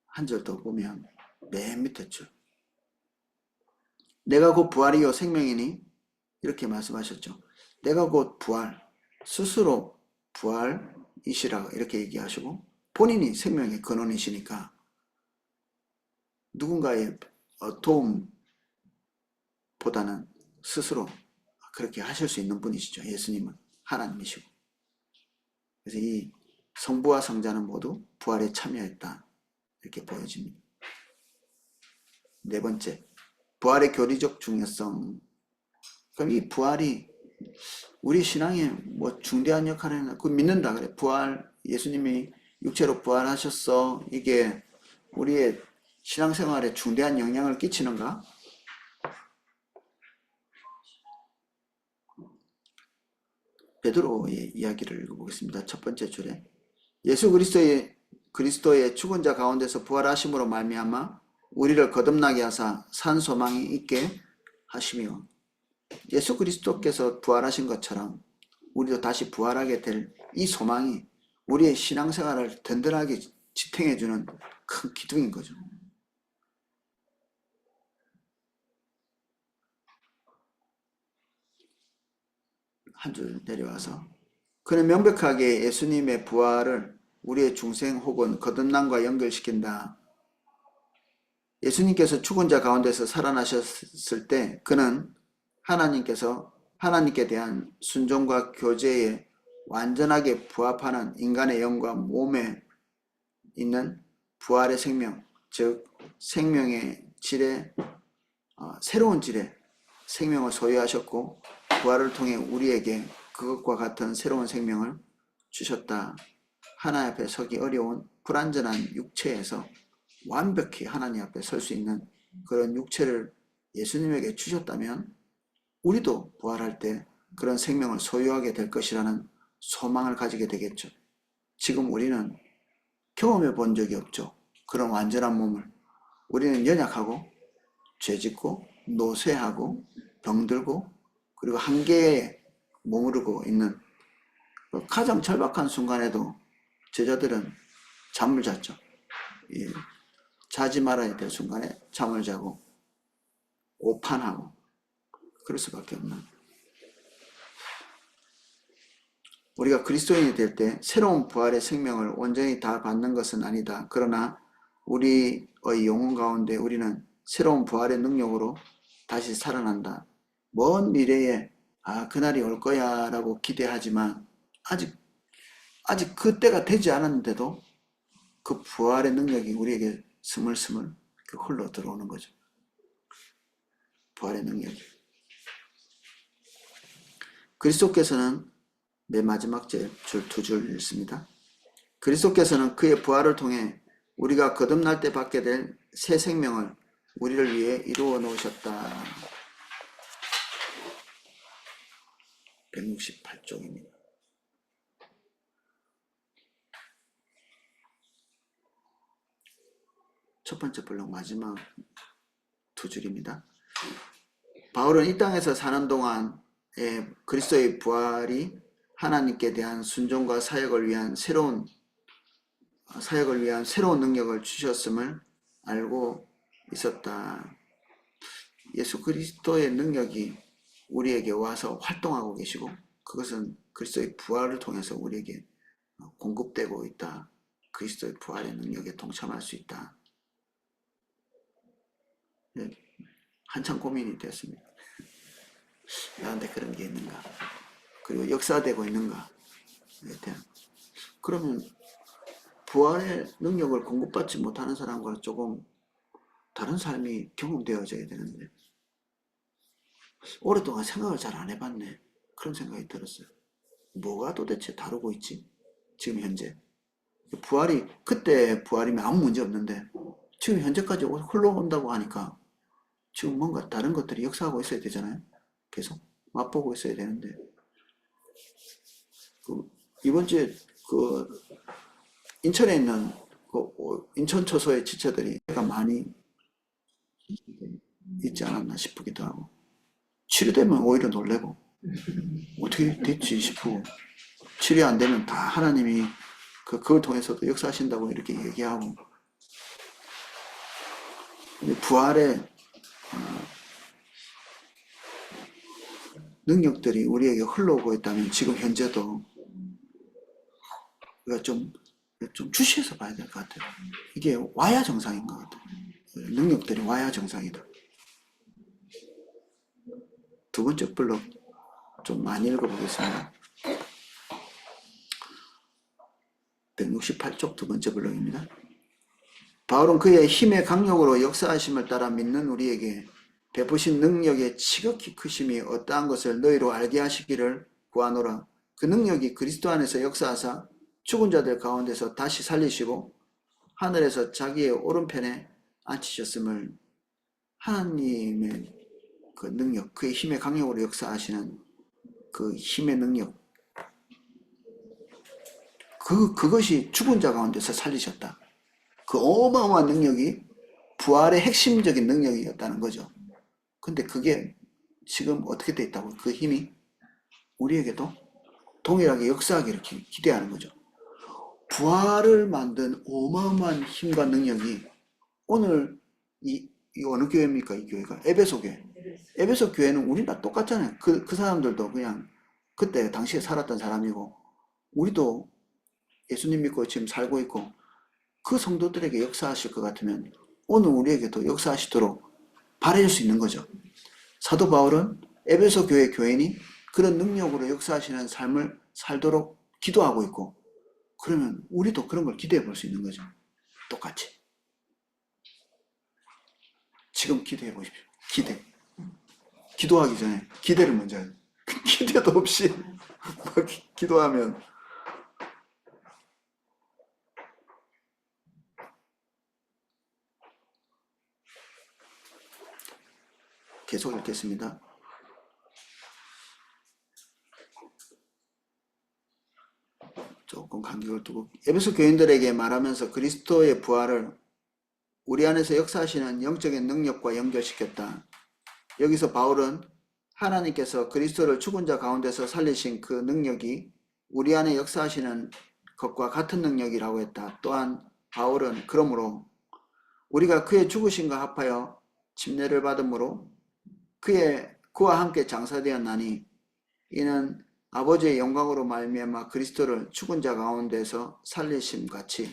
한 절 더 보면 맨 밑에 줄. 내가 곧 부활이요 생명이니 이렇게 말씀하셨죠. 내가 곧 부활, 스스로 부활이시라 이렇게 얘기하시고 본인이 생명의 근원이시니까 누군가의 도움보다는 스스로 그렇게 하실 수 있는 분이시죠. 예수님은 하나님이시고. 그래서 이 성부와 성자는 모두 부활에 참여했다 이렇게 보여집니다. 네 번째, 부활의 교리적 중요성. 그럼 이 부활이 우리 신앙에 뭐 중대한 역할을 했나? 그 믿는다 그래. 부활, 예수님이 육체로 부활하셨어. 이게 우리의 신앙생활에 중대한 영향을 끼치는가? 베드로의 이야기를 읽어보겠습니다. 첫 번째 줄에 예수 그리스도의 죽은 자 가운데서 부활하심으로 말미암아 우리를 거듭나게 하사 산 소망이 있게 하시며 예수 그리스도께서 부활하신 것처럼 우리도 다시 부활하게 될 이 소망이 우리의 신앙생활을 든든하게 지탱해주는 큰 기둥인 거죠. 한 줄 내려와서 그는 명백하게 예수님의 부활을 우리의 중생 혹은 거듭남과 연결시킨다. 예수님께서 죽은 자 가운데서 살아나셨을 때 그는 하나님께 대한 순종과 교제에 완전하게 부합하는 인간의 영과 몸에 있는 부활의 생명, 즉 생명의 질에 새로운 질의 생명을 소유하셨고 부활을 통해 우리에게 그것과 같은 새로운 생명을 주셨다. 하나님 앞에 서기 어려운 불완전한 육체에서 완벽히 하나님 앞에 설 수 있는 그런 육체를 예수님에게 주셨다면 우리도 부활할 때 그런 생명을 소유하게 될 것이라는 소망을 가지게 되겠죠. 지금 우리는 경험해 본 적이 없죠. 그런 완전한 몸을. 우리는 연약하고 죄짓고 노쇠하고 병들고 그리고 한계에 머무르고 있는 가장 절박한 순간에도 제자들은 잠을 잤죠. 자지 말아야 될 순간에 잠을 자고 오판하고 그럴 수밖에 없는, 우리가 그리스도인이 될 때 새로운 부활의 생명을 온전히 다 받는 것은 아니다. 그러나 우리의 영혼 가운데 우리는 새로운 부활의 능력으로 다시 살아난다. 먼 미래에 그날이 올 거야 라고 기대하지만 아직 그때가 되지 않았는데도 그 부활의 능력이 우리에게 스물스물 흘러 들어오는 거죠. 부활의 능력이. 그리스도께서는 맨 마지막 줄 두 줄 읽습니다. 그리스도께서는 그의 부활을 통해 우리가 거듭날 때 받게 될 새 생명을 우리를 위해 이루어 놓으셨다. 168쪽입니다. 첫 번째 블록 마지막 두 줄입니다. 바울은 이 땅에서 사는 동안에 그리스도의 부활이 하나님께 대한 순종과 사역을 위한 새로운 능력을 주셨음을 알고 있었다. 예수 그리스도의 능력이 우리에게 와서 활동하고 계시고 그것은 그리스도의 부활을 통해서 우리에게 공급되고 있다. 그리스도의 부활의 능력에 동참할 수 있다. 한참 고민이 됐습니다. 나한테 그런 게 있는가? 그리고 역사되고 있는가? 그러면 부활의 능력을 공급받지 못하는 사람과 조금 다른 삶이 경험되어져야 되는데 오랫동안 생각을 잘 안 해봤네. 그런 생각이 들었어요. 뭐가 도대체 다루고 있지? 지금 현재 그때 부활이면 아무 문제 없는데 지금 현재까지 흘러온다고 하니까 지금 뭔가 다른 것들이 역사하고 있어야 되잖아요. 계속 맛보고 있어야 되는데 이번 주에 인천에 있는 인천 초소의 지체들이 많이 있지 않았나 싶기도 하고, 치료되면 오히려 놀래고 어떻게 됐지 싶고, 치료 안 되면 다 하나님이 그걸 통해서도 역사하신다고 이렇게 얘기하고, 부활의 능력들이 우리에게 흘러오고 있다면 지금 현재도 우리가 좀 주시해서 봐야 될 것 같아요. 이게 와야 정상인 것 같아요. 능력들이 와야 정상이다. 두 번째 블록 좀 많이 읽어보겠습니다. 168쪽 두 번째 블록입니다. 바울은 그의 힘의 강력으로 역사하심을 따라 믿는 우리에게 베푸신 능력의 지극히 크심이 어떠한 것을 너희로 알게 하시기를 구하노라. 그 능력이 그리스도 안에서 역사하사 죽은 자들 가운데서 다시 살리시고 하늘에서 자기의 오른편에 앉히셨음을, 하나님의 그 능력, 그의 힘의 강력으로 역사하시는 그 힘의 능력, 그것이 죽은 자 가운데서 살리셨다. 그 어마어마한 능력이 부활의 핵심적인 능력이었다는 거죠. 근데 그게 지금 어떻게 돼 있다고? 그 힘이 우리에게도 동일하게 역사하기를 기대하는 거죠. 부활을 만든 어마어마한 힘과 능력이 오늘 이 어느 교회입니까? 이 교회가 에베소 교회. 에베소 교회는 우리나 똑같잖아요. 그 사람들도 그냥 그때 당시에 살았던 사람이고, 우리도 예수님 믿고 지금 살고 있고, 그 성도들에게 역사하실 것 같으면 오늘 우리에게도 역사하시도록 바라줄 수 있는 거죠. 사도 바울은 에베소 교회 교인이 그런 능력으로 역사하시는 삶을 살도록 기도하고 있고, 그러면 우리도 그런 걸 기대해 볼 수 있는 거죠. 똑같이. 지금 기대해 보십시오. 기도하기 전에 기대를 먼저 해요. 기대도 없이 막 기도하면 계속 읽겠습니다. 조금 간격을 두고, 에베소 교인들에게 말하면서 그리스도의 부활을 우리 안에서 역사하시는 영적인 능력과 연결시켰다. 여기서 바울은 하나님께서 그리스도를 죽은 자 가운데서 살리신 그 능력이 우리 안에 역사하시는 것과 같은 능력이라고 했다. 또한 바울은 그러므로 우리가 그의 죽으심과 합하여 침례를 받음으로 그와 함께 장사되었나니, 이는 아버지의 영광으로 말미암아 그리스도를 죽은 자 가운데서 살리심 같이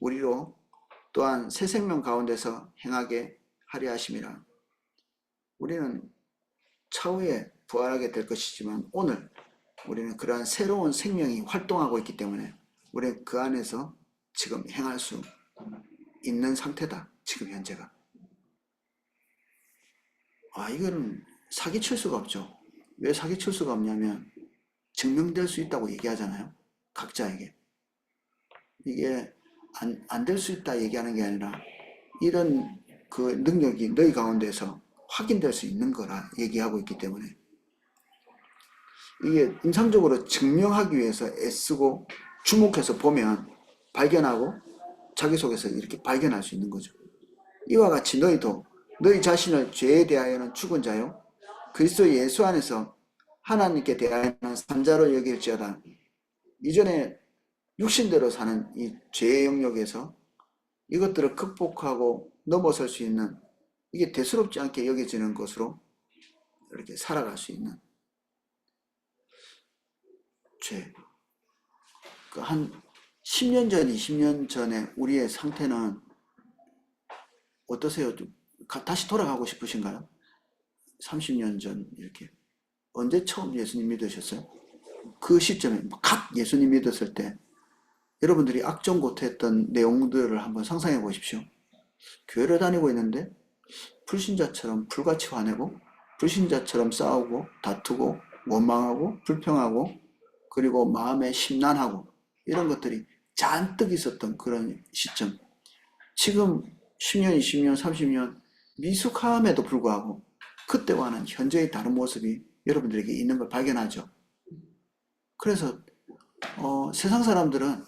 우리로 또한 새 생명 가운데서 행하게 하려 하심이라. 우리는 차후에 부활하게 될 것이지만 오늘 우리는 그러한 새로운 생명이 활동하고 있기 때문에 우리는 그 안에서 지금 행할 수 있는 상태다. 지금 현재가. 이거는 사기칠 수가 없죠. 왜 사기칠 수가 없냐면 증명될 수 있다고 얘기하잖아요. 각자에게. 이게 안 될 수 있다 얘기하는 게 아니라 이런 그 능력이 너희 가운데서 확인될 수 있는 거라 얘기하고 있기 때문에, 이게 임상적으로 증명하기 위해서 애쓰고 주목해서 보면 발견하고 자기 속에서 이렇게 발견할 수 있는 거죠. 이와 같이 너희도 너희 자신을 죄에 대하여는 죽은 자요 그리스도 예수 안에서 하나님께 대하여는 산자로 여길지어다. 이전에 육신대로 사는 이 죄의 영역에서 이것들을 극복하고 넘어설 수 있는, 이게 대수롭지 않게 여겨지는 것으로 이렇게 살아갈 수 있는 죄. 한 10년 전, 20년 전에 우리의 상태는 어떠세요? 다시 돌아가고 싶으신가요? 30년 전 이렇게. 언제 처음 예수님 믿으셨어요? 그 시점에 갓 예수님 믿었을 때 여러분들이 악정고퇴했던 내용들을 한번 상상해 보십시오. 교회를 다니고 있는데 불신자처럼 불같이 화내고, 불신자처럼 싸우고 다투고 원망하고 불평하고, 그리고 마음에 심란하고, 이런 것들이 잔뜩 있었던 그런 시점. 지금 10년, 20년, 30년 미숙함에도 불구하고 그때와는 현재의 다른 모습이 여러분들에게 있는 걸 발견하죠. 그래서 세상 사람들은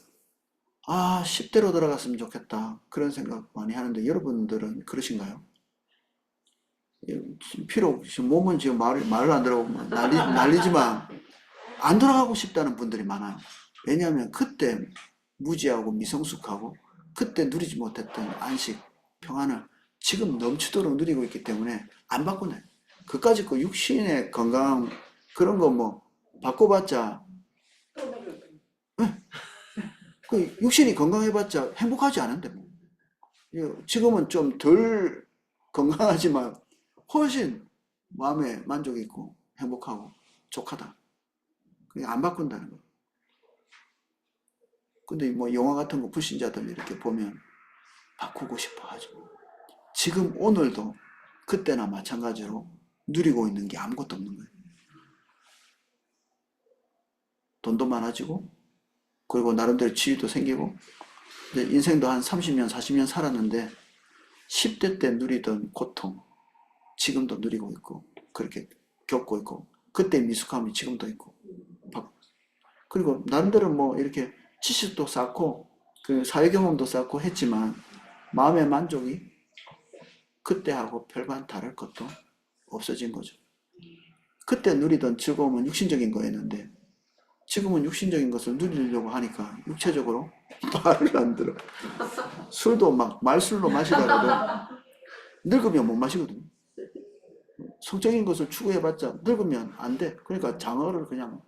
아, 10대로 들어갔으면 좋겠다. 그런 생각 많이 하는데 여러분들은 그러신가요? 비록 지금 몸은 지금 말을 안 들어보고 난리지만 안 돌아가고 싶다는 분들이 많아요. 왜냐하면 그때 무지하고 미성숙하고 그때 누리지 못했던 안식, 평안을 지금 넘치도록 누리고 있기 때문에 안 바꾸네. 그까짓 그 육신의 건강 그런 거 뭐 바꿔봤자 그 육신이 건강해봤자 행복하지 않은데 뭐. 지금은 좀 덜 건강하지만 훨씬 마음에 만족이 있고 행복하고 족하다. 그게 안 바꾼다는 거. 근데 뭐 영화 같은 거 불신자들 이렇게 보면 바꾸고 싶어 하죠. 지금 오늘도 그때나 마찬가지로 누리고 있는 게 아무것도 없는 거예요. 돈도 많아지고 그리고 나름대로 지위도 생기고 인생도 한 30년 40년 살았는데 10대 때 누리던 고통 지금도 누리고 있고 그렇게 겪고 있고 그때 미숙함이 지금도 있고 그리고 나름대로 뭐 이렇게 지식도 쌓고 그 사회 경험도 쌓고 했지만 마음의 만족이 그때하고 별반 다를 것도 없어진 거죠. 그때 누리던 즐거움은 육신적인 거였는데 지금은 육신적인 것을 누리려고 하니까 육체적으로 말을 안 들어. 술도 막 말술로 마시다가도 늙으면 못 마시거든요. 성적인 것을 추구해봤자 늙으면 안 돼. 그러니까 장어를 그냥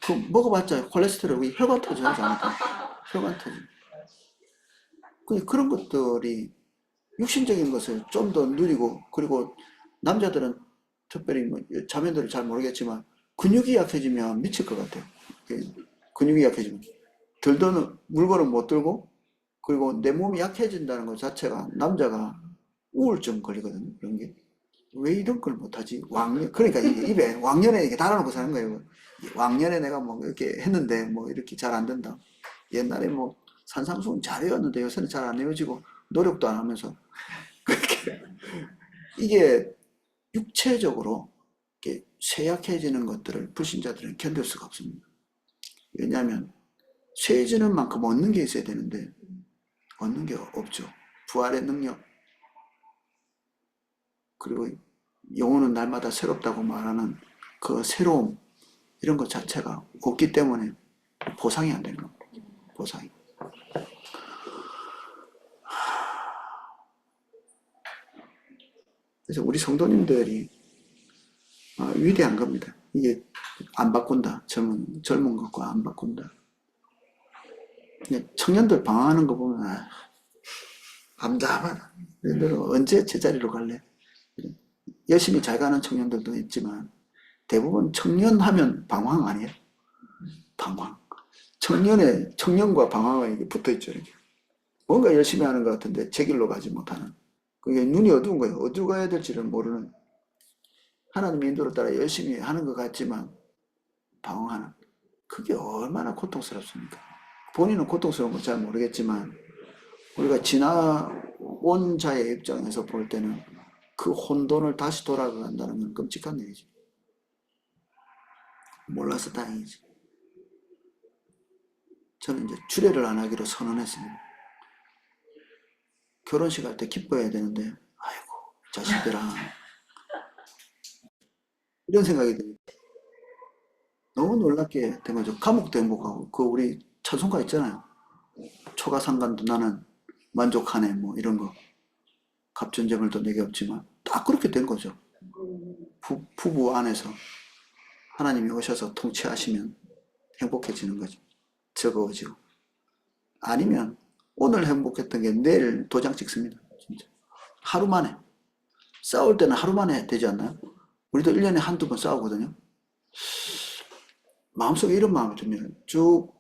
그 먹어봤자 콜레스테롤이 혈관 터져요. 장어도. 혈관 터져. 그런 것들이 육신적인 것을 좀 더 누리고 그리고 남자들은 특별히 뭐 자매들은 잘 모르겠지만 근육이 약해지면 미칠 것 같아요. 근육이 약해지면 들던 물건을 못 들고 그리고 내 몸이 약해진다는 것 자체가 남자가 우울증 걸리거든요. 그런 게. 왜 이런 걸 못하지? 그러니까 이게 입에 왕년에 이렇게 달아놓고 사는 거예요. 왕년에 내가 뭐 이렇게 했는데 뭐 이렇게 잘 안 된다. 옛날에 뭐 산상수훈 잘 외웠는데 요새는 잘 안 외워지고 노력도 안 하면서 그렇게 이게 육체적으로 이렇게 쇠약해지는 것들을 불신자들은 견딜 수가 없습니다. 왜냐하면 쇠해지는 만큼 얻는 게 있어야 되는데 얻는 게 없죠. 부활의 능력 그리고 영혼은 날마다 새롭다고 말하는 그 새로움 이런 것 자체가 없기 때문에 보상이 안 되는 겁니다. 보상이. 그래서 우리 성도님들이 위대한 겁니다. 이게 안 바꾼다. 젊은 것과 안 바꾼다. 청년들 방황하는 거 보면 암담하다. 너는 언제 제자리로 갈래? 열심히 잘 가는 청년들도 있지만 대부분 청년하면 방황 아니에요? 방황. 청년과 방황이 붙어 있죠. 이렇게. 뭔가 열심히 하는 것 같은데 제 길로 가지 못하는. 그게 눈이 어두운 거예요. 어디로 가야 될지를 모르는. 하나님의 인도를 따라 열심히 하는 것 같지만 방황하는. 그게 얼마나 고통스럽습니까? 본인은 고통스러운 건 잘 모르겠지만 우리가 지나온 자의 입장에서 볼 때는 그 혼돈을 다시 돌아간다는 건 끔찍한 일이죠. 몰라서 다행이지. 저는 이제 주례를 안 하기로 선언했습니다. 결혼식 할 때 기뻐해야 되는데 아이고 자식들아 이런 생각이 듭니다. 너무 놀랍게 된 거죠. 감옥도 행복하고 그 우리 찬송가 있잖아요. 초가상간도 나는 만족하네 뭐 이런 거 갑전쟁을도 내게 없지만 딱 그렇게 된 거죠. 부부 안에서 하나님이 오셔서 통치하시면 행복해지는 거죠. 즐거워지고 아니면 오늘 행복했던 게 내일 도장 찍습니다. 진짜 하루 만에 싸울 때는 하루 만에 되지 않나요? 우리도 1년에 한두 번 싸우거든요. 마음속에 이런 마음이 들면 쭉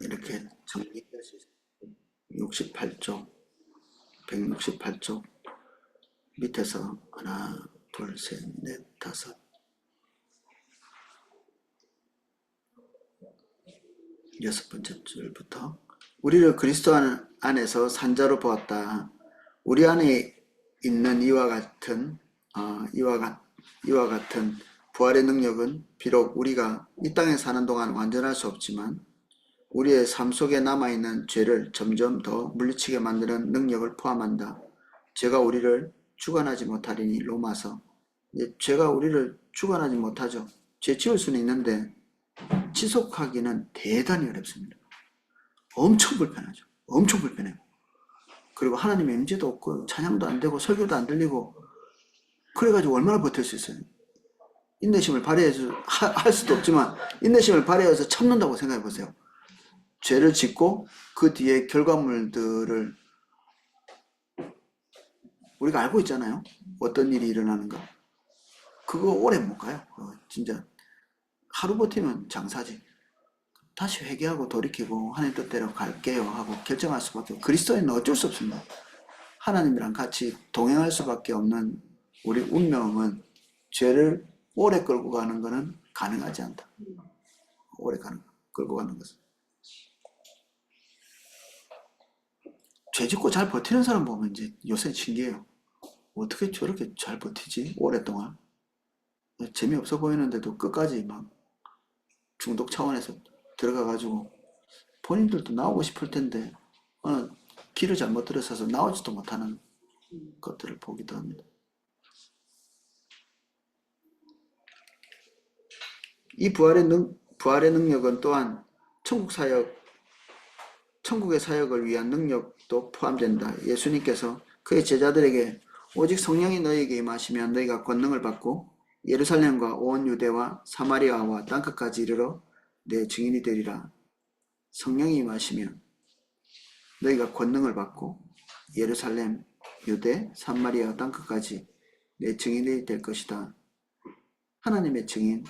이렇게 정리할 수 있어요. 68쪽, 168쪽 밑에서 하나, 둘, 셋, 넷, 다섯 여섯 번째 줄부터 우리를 그리스도 안에서 산자로 보았다. 우리 안에 있는 이와 같은 부활의 능력은 비록 우리가 이 땅에 사는 동안 완전할 수 없지만 우리의 삶 속에 남아있는 죄를 점점 더 물리치게 만드는 능력을 포함한다. 죄가 우리를 주관하지 못하리니. 로마서. 죄가 우리를 주관하지 못하죠. 죄 지을 수는 있는데 지속하기는 대단히 어렵습니다. 엄청 불편하죠. 엄청 불편해요. 그리고 하나님의 임재도 없고 찬양도 안 되고 설교도 안 들리고 그래가지고 얼마나 버틸 수 있어요. 인내심을 발휘해서 할 수도 없지만 인내심을 발휘해서 참는다고 생각해 보세요. 죄를 짓고 그 뒤에 결과물들을 우리가 알고 있잖아요. 어떤 일이 일어나는가. 그거 오래 못 가요. 진짜 하루 버티면 장사지. 다시 회개하고 돌이키고 하나님 뜻대로 갈게요 하고 결정할 수밖에 없고, 그리스도인은 어쩔 수 없습니다. 하나님이랑 같이 동행할 수밖에 없는 우리 운명은 죄를 오래 끌고 가는 것은 가능하지 않다. 오래 끌고 가는 것은. 죄 짓고 잘 버티는 사람 보면 이제 요새 신기해요. 어떻게 저렇게 잘 버티지? 오랫동안. 재미없어 보이는데도 끝까지 막 중독 차원에서 들어가가지고 본인들도 나오고 싶을 텐데 길을 잘못 들어서서 나오지도 못하는 것들을 보기도 합니다. 이 부활의 능력은 또한 천국의 사역을 위한 능력도 포함된다. 예수님께서 그의 제자들에게 오직 성령이 너희에게 임하시면 너희가 권능을 받고 예루살렘과 온 유대와 사마리아와 땅끝까지 이르러 내 증인이 되리라. 성령이 임하시면 너희가 권능을 받고 예루살렘, 유대, 사마리아 땅끝까지 내 증인이 될 것이다. 하나님의 증인,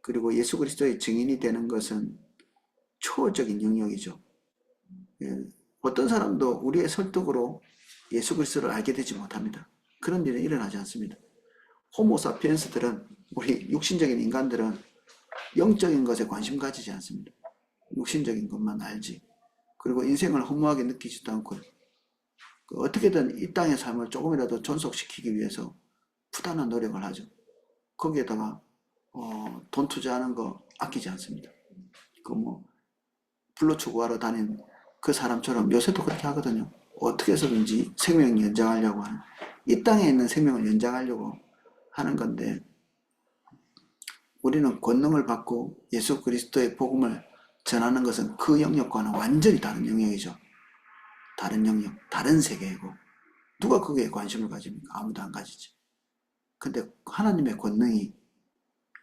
그리고 예수 그리스도의 증인이 되는 것은 초월적인 영역이죠. 어떤 사람도 우리의 설득으로 예수 그리스도를 알게 되지 못합니다. 그런 일은 일어나지 않습니다. 호모사피엔스들은, 우리 육신적인 인간들은 영적인 것에 관심 가지지 않습니다. 육신적인 것만 알지. 그리고 인생을 허무하게 느끼지도 않고 어떻게든 이 땅의 삶을 조금이라도 존속시키기 위해서 부단한 노력을 하죠. 거기에다가 돈 투자하는 거 아끼지 않습니다. 불로 추구하러 다닌 그 사람처럼 요새도 그렇게 하거든요. 어떻게 해서든지 생명을 연장하려고 하는, 이 땅에 있는 생명을 연장하려고 하는 건데, 우리는 권능을 받고 예수 그리스도의 복음을 전하는 것은 그 영역과는 완전히 다른 영역이죠. 다른 영역, 다른 세계이고, 누가 거기에 관심을 가집니까? 아무도 안 가지지. 근데 하나님의 권능이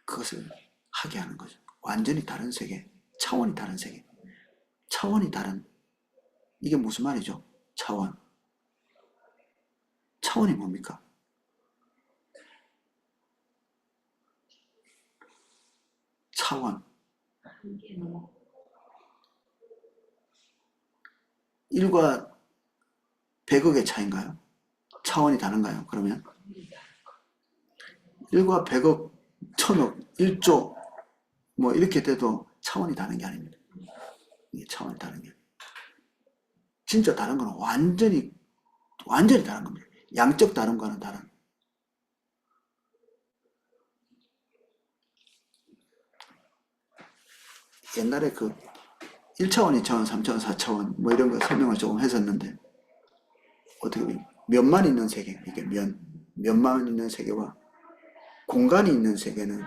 그것을 하게 하는 거죠. 완전히 다른 세계, 차원이 다른 세계, 차원이 다른, 이게 무슨 말이죠? 차원. 차원이 뭡니까? 차원. 1과 100억의 차이인가요? 차원이 다른가요? 그러면 1과 100억, 1000억, 1조 뭐 이렇게 돼도 차원이 다른 게 아닙니다. 이게 차원이 다른 게, 진짜 다른 거는 완전히 다른 겁니다. 양적 다른 거는 다른. 옛날에 그 1차원, 2차원, 3차원, 4차원 뭐 이런 거 설명을 조금 했었는데, 어떻게 보면 면만 있는 세계, 이게 면만 있는 세계와 공간이 있는 세계는,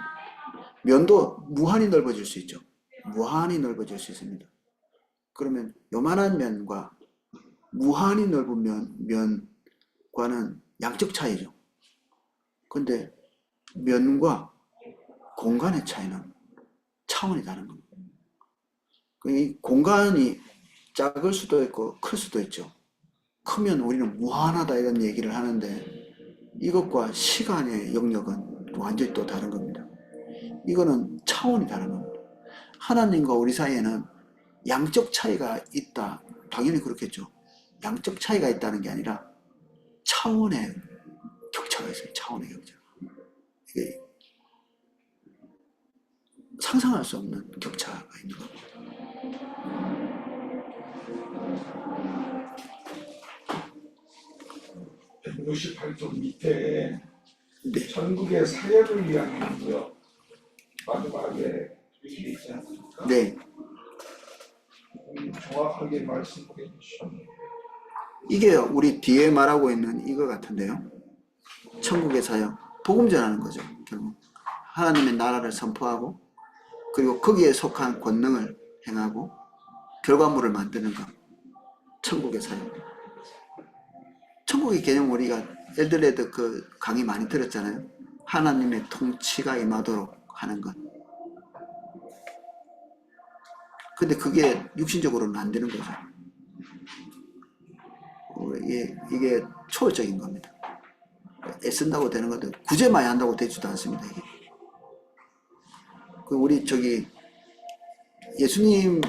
면도 무한히 넓어질 수 있죠. 무한히 넓어질 수 있습니다. 그러면 요만한 면과 무한히 넓은 면과는 양적 차이죠. 근데 면과 공간의 차이는 차원이 다른 겁니다. 이 공간이 작을 수도 있고 클 수도 있죠. 크면 우리는 무한하다 이런 얘기를 하는데, 이것과 시간의 영역은 완전히 또 다른 겁니다. 이거는 차원이 다른 겁니다. 하나님과 우리 사이에는 양적 차이가 있다. 당연히 그렇겠죠. 양적 차이가 있다는 게 아니라 차원의 격차가 있어요. 차원의 격차. 이게 상상할 수 없는 격차가 있는 겁니다. 168쪽 밑에 네. 전국의 사역을 위한 능력 마지막에 이렇게 있지 않습니까? 네. 자세하게 말씀해 주시면. 이게 우리 뒤에 말하고 있는 이거 같은데요. 천국의 사역, 복음 전하는 거죠. 결국 하나님의 나라를 선포하고 그리고 거기에 속한 권능을 행하고 결과물을 만드는 것. 천국의 사역. 천국의 개념 우리가 엘들레드 그 강의 많이 들었잖아요. 하나님의 통치가 임하도록 하는 것. 근데 그게 육신적으로는 안 되는 거죠. 이게 초월적인 겁니다. 애쓴다고 되는 것도 구제 많이 한다고 되지도 않습니다. 이게. 우리 저기 예수님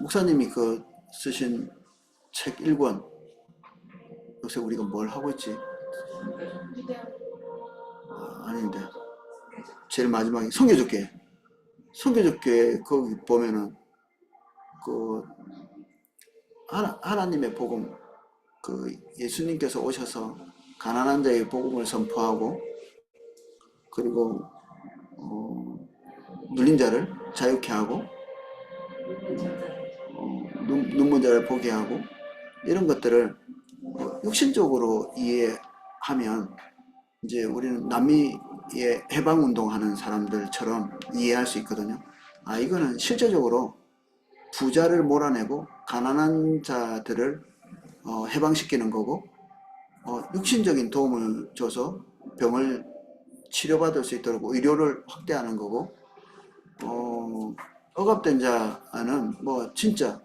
목사님이 그 쓰신 책 1권 요새 우리가 뭘 하고 있지? 아닌데 제일 마지막에 성교적교회 거기 보면은 그 하나님의 복음 그 예수님께서 오셔서 가난한 자의 복음을 선포하고 그리고 눌린 자를 자유케 하고 눈먼 자를 보게 하고 이런 것들을 육신적으로 이해하면 이제 우리는 남미의 해방운동하는 사람들처럼 이해할 수 있거든요. 아, 이거는 실제적으로 부자를 몰아내고 가난한 자들을 해방시키는 거고 육신적인 도움을 줘서 병을 치료받을 수 있도록 의료를 확대하는 거고 억압된 자는 뭐 진짜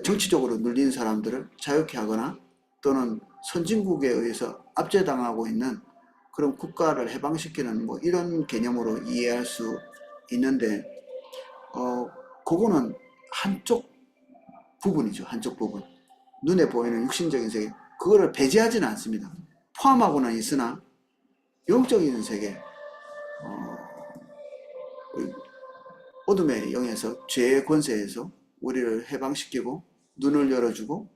정치적으로 눌린 사람들을 자유케 하거나 또는 선진국에 의해서 압제당하고 있는 그런 국가를 해방시키는 뭐 이런 개념으로 이해할 수 있는데 그거는 한쪽 부분이죠. 한쪽 부분. 눈에 보이는 육신적인 세계. 그거를 배제하지는 않습니다. 포함하고는 있으나 영적인 세계, 어둠의 영에서 죄의 권세에서 우리를 해방시키고 눈을 열어주고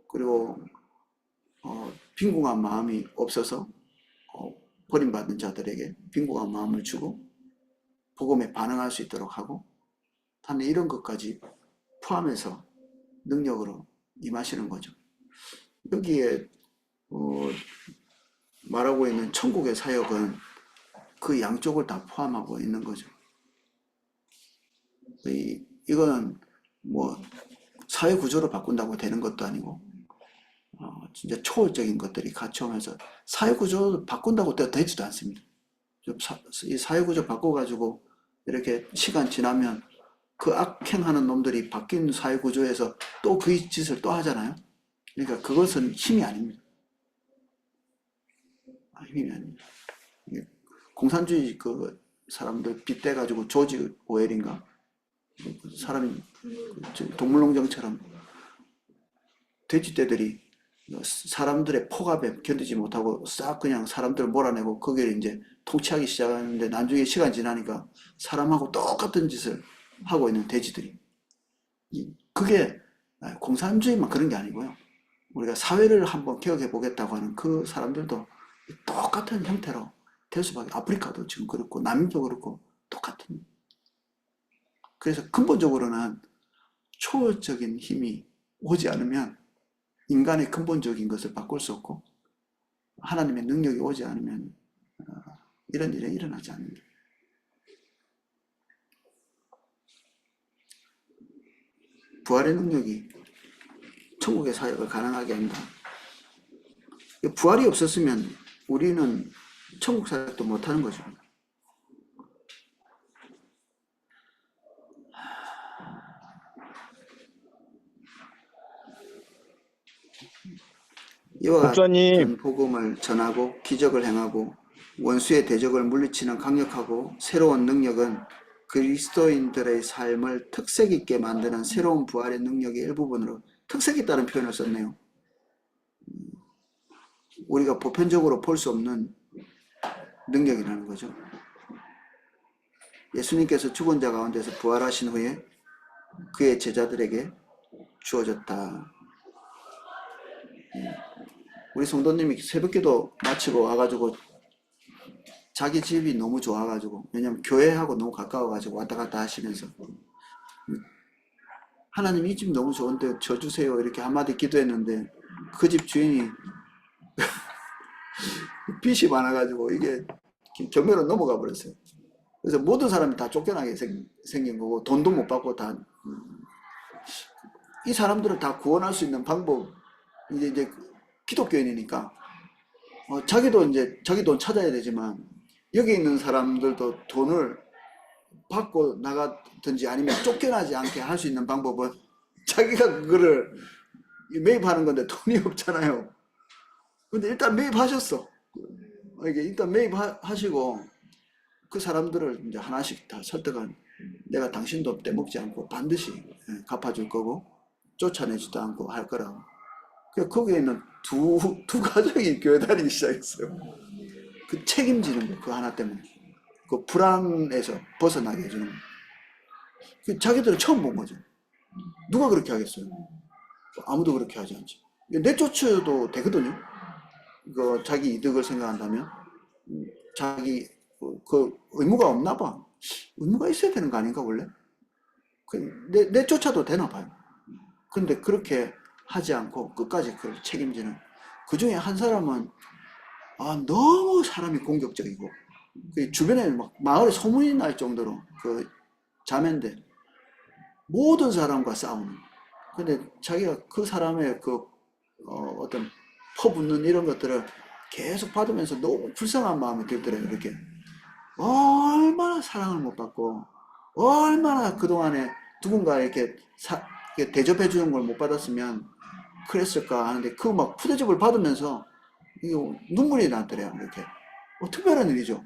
그리고 빈궁한 마음이 없어서 버림받은 자들에게 빈궁한 마음을 주고 복음에 반응할 수 있도록 하고 하는 이런 것까지 포함해서 능력으로 임하시는 거죠. 여기에 말하고 있는 천국의 사역은 그 양쪽을 다 포함하고 있는 거죠. 이거는 뭐 사회 구조를 바꾼다고 되는 것도 아니고 진짜 초월적인 것들이 같이 오면서 사회 구조를 바꾼다고 되지도 않습니다. 이 사회 구조 바꿔가지고 이렇게 시간 지나면 그 악행하는 놈들이 바뀐 사회 구조에서 또 그 짓을 또 하잖아요. 그러니까 그것은 힘이 아닙니다. 힘이 아닙니다. 공산주의 그 사람들 빗대가지고 조지 오웰인가 사람이 동물농장처럼 돼지떼들이 사람들의 폭압에 견디지 못하고 싹 그냥 사람들을 몰아내고 거기를 이제 통치하기 시작하는데 나중에 시간 지나니까 사람하고 똑같은 짓을 하고 있는 돼지들이 그게 공산주의만 그런 게 아니고요. 우리가 사회를 한번 개혁해 보겠다고 하는 그 사람들도 똑같은 형태로 될 수밖에 아프리카도 지금 그렇고 남미도 그렇고 똑같은 그래서 근본적으로는 초월적인 힘이 오지 않으면 인간의 근본적인 것을 바꿀 수 없고 하나님의 능력이 오지 않으면 이런 일이 일어나지 않습니다. 부활의 능력이 천국의 사역을 가능하게 한다. 부활이 없었으면 우리는 천국 사역도 못하는 거죠. 이와 목사님, 같은 복음을 전하고 기적을 행하고 원수의 대적을 물리치는 강력하고 새로운 능력은 그리스도인들의 삶을 특색 있게 만드는 새로운 부활의 능력의 일부분으로 특색 있다는 표현을 썼네요. 우리가 보편적으로 볼 수 없는 능력이라는 거죠. 예수님께서 죽은 자 가운데서 부활하신 후에 그의 제자들에게 주어졌다. 우리 성도님이 새벽기도 마치고 와가지고 자기 집이 너무 좋아가지고, 왜냐면 교회하고 너무 가까워가지고 왔다 갔다 하시면서, 하나님 이 집 너무 좋은데 저 주세요 이렇게 한마디 기도했는데, 그 집 주인이 빚이 많아가지고 이게 경매로 넘어가 버렸어요. 그래서 모든 사람이 다 쫓겨나게 생긴 거고, 돈도 못 받고 다, 이 사람들을 다 구원할 수 있는 방법, 이제 기독교인이니까, 자기도 이제 자기 돈 찾아야 되지만, 여기 있는 사람들도 돈을 받고 나가든지 아니면 쫓겨나지 않게 할 수 있는 방법은 자기가 그거를 매입하는 건데 돈이 없잖아요. 근데 일단 매입하셨어. 이게 일단 매입하시고 그 사람들을 이제 하나씩 다 설득한, 내가 당신 돈 떼먹지 않고 반드시 갚아줄 거고 쫓아내지도 않고 할 거라고. 거기에 있는 두 가족이 교회 다니기 시작했어요. 그 책임지는 거, 그 하나 때문에. 그 불안에서 벗어나게 해주는 거. 자기들은 처음 본 거죠. 누가 그렇게 하겠어요? 아무도 그렇게 하지 않지. 내쫓아도 되거든요. 그 자기 이득을 생각한다면. 자기 그 의무가 없나 봐. 의무가 있어야 되는 거 아닌가 원래? 내쫓아도 되나 봐요. 근데 그렇게 하지 않고 끝까지 그걸 책임지는. 그 중에 한 사람은 너무 사람이 공격적이고, 그 주변에 막 마을에 소문이 날 정도로 그 자매인데 모든 사람과 싸우는. 근데 자기가 그 사람의 그 어떤 퍼붓는 이런 것들을 계속 받으면서 너무 불쌍한 마음이 들더래요. 이렇게 얼마나 사랑을 못 받고, 얼마나 그동안에 누군가 이렇게 대접해 주는 걸 못 받았으면 그랬을까 하는데, 그 막 푸대접을 받으면서 이게 눈물이 나더래요. 이렇게 특별한 일이죠.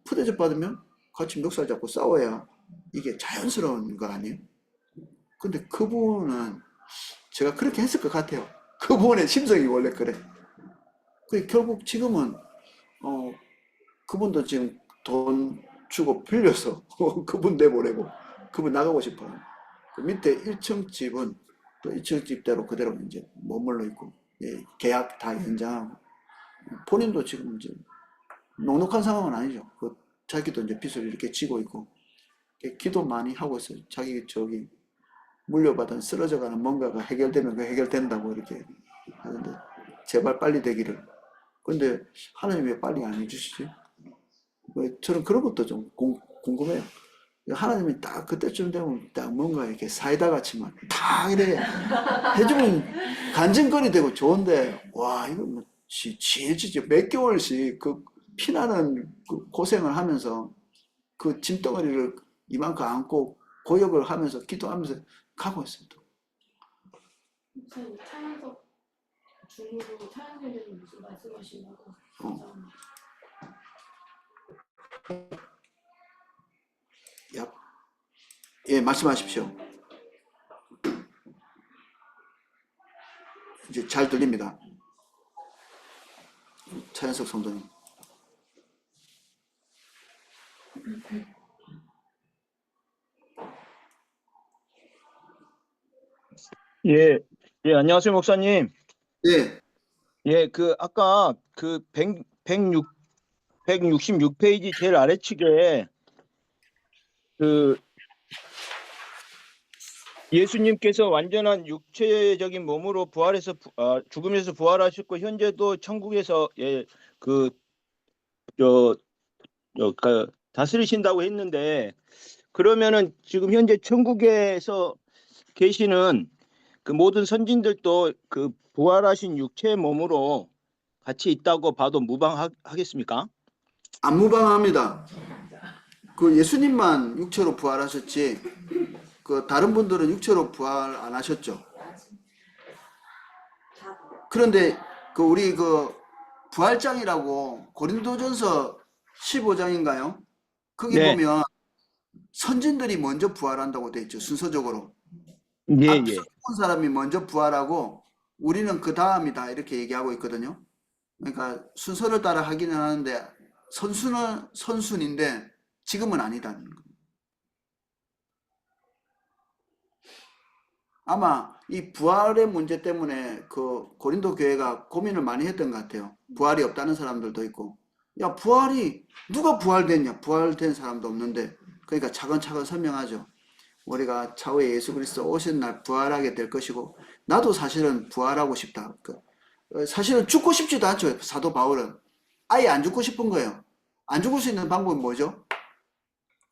푸대접 받으면 같이 멱살 잡고 싸워야 이게 자연스러운 거 아니에요? 근데 그분은 제가 그렇게 했을 것 같아요. 그분의 심성이 원래 그래. 결국 지금은 어, 그분도 지금 돈 주고 빌려서 그분 내보내고 그분 나가고 싶어요. 그 밑에 1층 집은 또 1층 집대로 그대로 이제 머물러 있고, 예, 계약 다 연장하고, 본인도 지금 이제 넉넉한 상황은 아니죠. 자기도 이제 빚을 이렇게 지고 있고, 기도 많이 하고 있어요. 자기 저기 물려받은 쓰러져가는 뭔가가 해결되면 그 해결된다고 이렇게 하는데, 제발 빨리 되기를. 근데 하나님 왜 빨리 안 해주시지? 저는 그런 것도 좀 궁금해요. 하나님이 딱 그때쯤 되면 딱 뭔가 이렇게 사이다 같이만 딱 이래 해주면 간증거리 되고 좋은데, 와, 이거 뭐 지혜지지 몇 개월씩 그 피나는 그 고생을 하면서 그 짐덩어리를 이만큼 안고 고역을 하면서 기도하면서 가고 있어요. 목사님 차ян석 중으로 차ян석에는 무슨 말씀하시냐고. 야, 예, 말씀하십시오. 이제 잘 들립니다. 차현석 성도님. 예, 예, 안녕하세요, 목사님. 예, 예, 아까 166페이지 제일 아래측에 예수님께서 완전한 육체적인 몸으로 부활해서 죽음에서 부활하셨고 현재도 천국에서 다스리신다고 했는데, 그러면은 지금 현재 천국에서 계시는 그 모든 선진들도 그 부활하신 육체의 몸으로 같이 있다고 봐도 무방하겠습니까? 안 무방합니다. 그 예수님만 육체로 부활하셨지, 그 다른 분들은 육체로 부활 안 하셨죠. 그런데 우리 부활장이라고 고린도전서 15장인가요? 거기 네. 보면 선진들이 먼저 부활한다고 돼 있죠. 순서적으로. 예, 앞서 예. 죽은 사람이 먼저 부활하고 우리는 그 다음이다 이렇게 얘기하고 있거든요. 그러니까 순서를 따라 하기는 하는데 선수는 선순인데 지금은 아니다는 거예요. 아마 이 부활의 문제 때문에 그 고린도 교회가 고민을 많이 했던 것 같아요. 부활이 없다는 사람들도 있고, 야, 부활이 누가 부활됐냐? 부활된 사람도 없는데. 그러니까 차근차근 설명하죠. 우리가 차후에 예수 그리스도 오신 날 부활하게 될 것이고, 나도 사실은 부활하고 싶다. 사실은 죽고 싶지도 않죠. 사도 바울은 아예 안 죽고 싶은 거예요. 안 죽을 수 있는 방법은 뭐죠?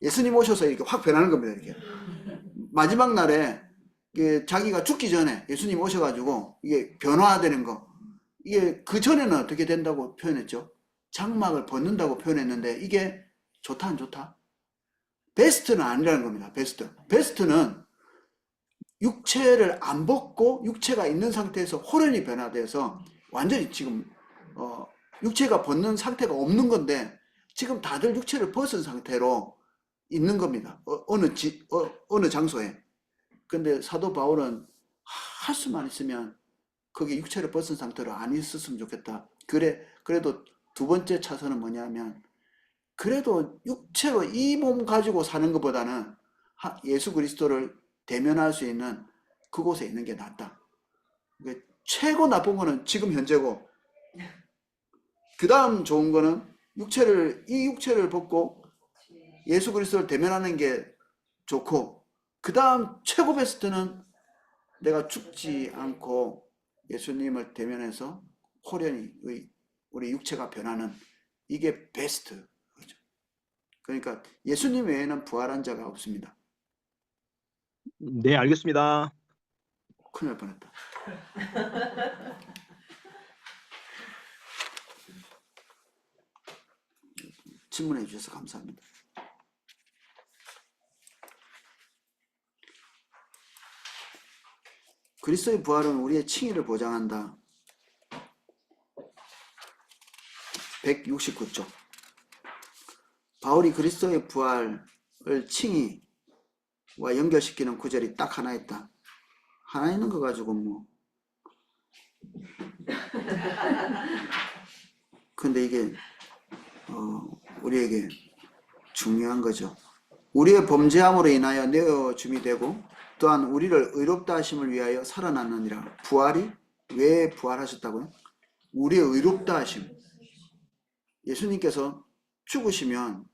예수님 오셔서 이렇게 확 변하는 겁니다. 이렇게 마지막 날에 자기가 죽기 전에 예수님 오셔가지고 이게 변화되는 거. 이게 그 전에는 어떻게 된다고 표현했죠? 장막을 벗는다고 표현했는데 이게 좋다 안 좋다? 베스트는 아니라는 겁니다. 베스트는 육체를 안 벗고 육체가 있는 상태에서 호련히 변화돼서 완전히 지금 육체가 벗는 상태가 없는 건데 지금 다들 육체를 벗은 상태로 있는 겁니다. 어느 장소에. 근데 사도 바울은 할 수만 있으면 거기 육체를 벗은 상태로 안 있었으면 좋겠다. 그래도 두 번째 차선은 뭐냐면 그래도 육체로 이 몸 가지고 사는 것보다는 예수 그리스도를 대면할 수 있는 그곳에 있는 게 낫다. 최고 나쁜 거는 지금 현재고, 그 다음 좋은 거는 이 육체를 벗고 예수 그리스도를 대면하는 게 좋고, 그 다음 최고 베스트는 내가 죽지 않고 예수님을 대면해서 호련히 우리 육체가 변하는 이게 베스트. 그러니까 예수님 외에는 부활한 자가 없습니다. 네, 알겠습니다. 큰일 날 뻔했다. 질문해 주셔서 감사합니다. 그리스도의 부활은 우리의 칭의를 보장한다. 169쪽. 바울이 그리스도의 부활을 칭의와 연결시키는 구절이 딱 하나 있다. 하나 있는 거 가지고 뭐. 근데 이게 우리에게 중요한 거죠. 우리의 범죄함으로 인하여 내어줌이 되고 또한 우리를 의롭다 하심을 위하여 살아났느니라. 부활이 왜 부활하셨다고요? 우리의 의롭다 하심. 예수님께서 죽으시면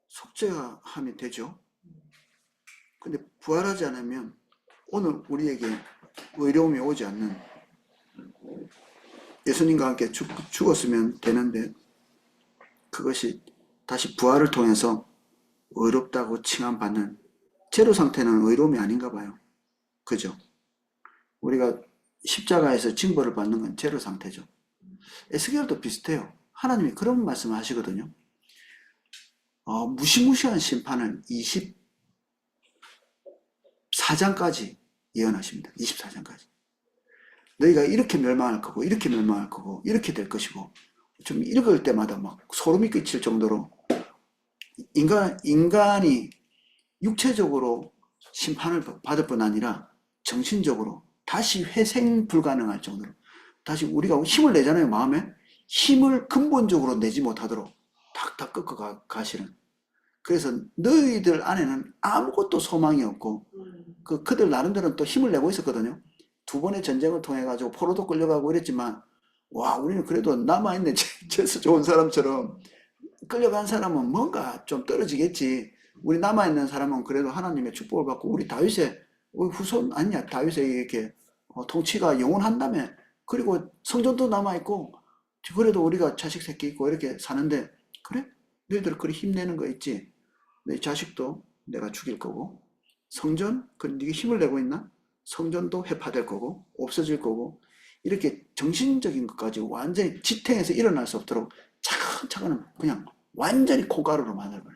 속죄함이 되죠. 근데 부활하지 않으면 오늘 우리에게 의로움이 오지 않는, 예수님과 함께 죽었으면 되는데 그것이 다시 부활을 통해서 의롭다고 칭함받는 제로 상태는 의로움이 아닌가 봐요. 그죠? 우리가 십자가에서 징벌을 받는 건 제로 상태죠. 에스겔도 비슷해요. 하나님이 그런 말씀을 하시거든요. 무시무시한 심판을 24장까지 예언하십니다. 24장까지. 너희가 이렇게 멸망할 거고 이렇게 멸망할 거고 이렇게 될 것이고, 좀 읽을 때마다 막 소름이 끼칠 정도로 인간이 육체적으로 심판을 받을 뿐 아니라 정신적으로 다시 회생 불가능할 정도로, 다시 우리가 힘을 내잖아요. 마음에 힘을 근본적으로 내지 못하도록 탁탁 꺾어 가시는. 그래서 너희들 안에는 아무것도 소망이 없고, 그들 나름대로는 또 힘을 내고 있었거든요. 두 번의 전쟁을 통해 가지고 포로도 끌려가고 이랬지만, 와, 우리는 그래도 남아있는 재수 좋은 사람처럼, 끌려간 사람은 뭔가 좀 떨어지겠지. 우리 남아있는 사람은 그래도 하나님의 축복을 받고, 우리 다윗의 후손 아니냐. 다윗의 이렇게 통치가 영원한다며. 그리고 성전도 남아있고, 그래도 우리가 자식 새끼 있고 이렇게 사는데, 그래? 너희들 그리 힘내는 거 있지? 내 자식도 내가 죽일 거고, 성전? 네가 힘을 내고 있나? 성전도 회파될 거고 없어질 거고, 이렇게 정신적인 것까지 완전히 지탱해서 일어날 수 없도록 차근차근 그냥 완전히 코가루로 만들어버려.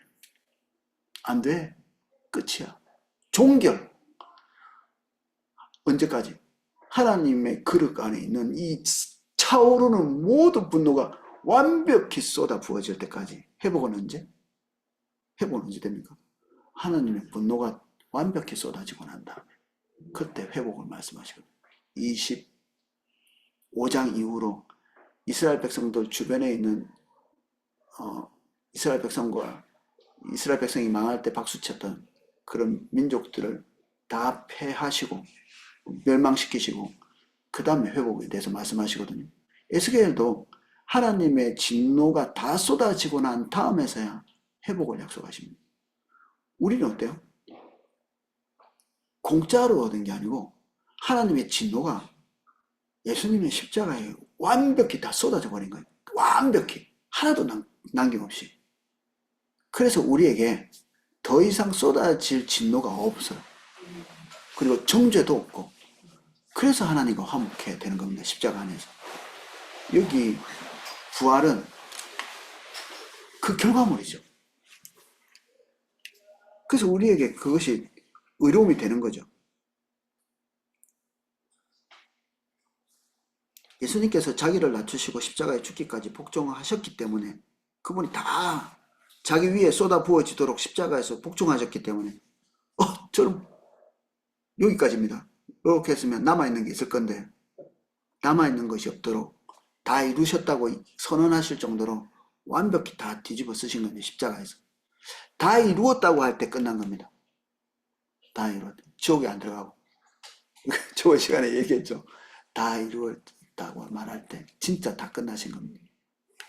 안 돼. 끝이야. 종결. 언제까지? 하나님의 그릇 안에 있는 이 차오르는 모든 분노가 완벽히 쏟아 부어질 때까지. 회복은 언제? 회복은 언제 됩니까? 하나님의 분노가 완벽히 쏟아지고 난 다음에 그때 회복을 말씀하시거든요. 25장 이후로 이스라엘 백성들 주변에 있는 이스라엘 백성과 이스라엘 백성이 망할 때 박수쳤던 그런 민족들을 다 패하시고 멸망시키시고 그 다음에 회복에 대해서 말씀하시거든요. 에스겔도 하나님의 진노가 다 쏟아지고 난 다음에서야 회복을 약속하십니다. 우리는 어때요? 공짜로 얻은 게 아니고 하나님의 진노가 예수님의 십자가에 완벽히 다 쏟아져 버린 거예요. 완벽히 하나도 남김없이. 그래서 우리에게 더 이상 쏟아질 진노가 없어요. 그리고 정죄도 없고. 그래서 하나님과 화목해야 되는 겁니다. 십자가 안에서. 여기 부활은 그 결과물이죠. 그래서 우리에게 그것이 의로움이 되는 거죠. 예수님께서 자기를 낮추시고 십자가에 죽기까지 복종하셨기 때문에 그분이 다 자기 위에 쏟아 부어지도록 십자가에서 복종하셨기 때문에 저는 여기까지입니다. 이렇게 했으면 남아있는 게 있을 건데 남아있는 것이 없도록 다 이루셨다고 선언하실 정도로 완벽히 다 뒤집어 쓰신 겁니다. 십자가에서. 다 이루었다고 할 때 끝난 겁니다. 다 이루었다. 지옥에 안 들어가고. 저번 시간에 얘기했죠. 다 이루었다고 말할 때 진짜 다 끝나신 겁니다.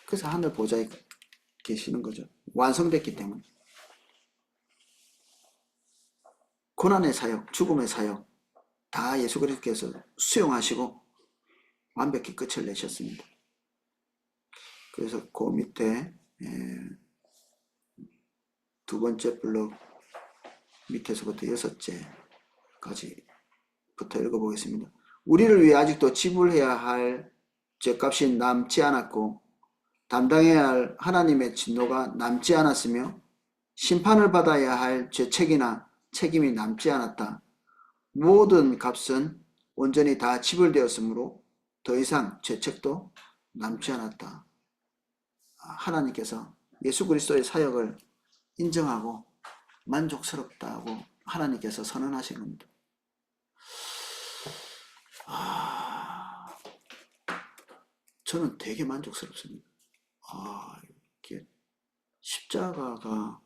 그래서 하늘 보좌에 계시는 거죠. 완성됐기 때문에. 고난의 사역, 죽음의 사역 다 예수 그리스도께서 수용하시고 완벽히 끝을 내셨습니다. 그래서 그 밑에 두 번째 블록 밑에서부터 여섯째까지 부터 읽어보겠습니다. 우리를 위해 아직도 지불해야 할 죄값이 남지 않았고 담당해야 할 하나님의 진노가 남지 않았으며 심판을 받아야 할 죄책이나 책임이 남지 않았다. 모든 값은 온전히 다 지불되었으므로 더 이상 죄책도 남지 않았다. 하나님께서 예수 그리스도의 사역을 인정하고 만족스럽다고 하나님께서 선언하신 겁니다. 저는 되게 만족스럽습니다. 이게 십자가가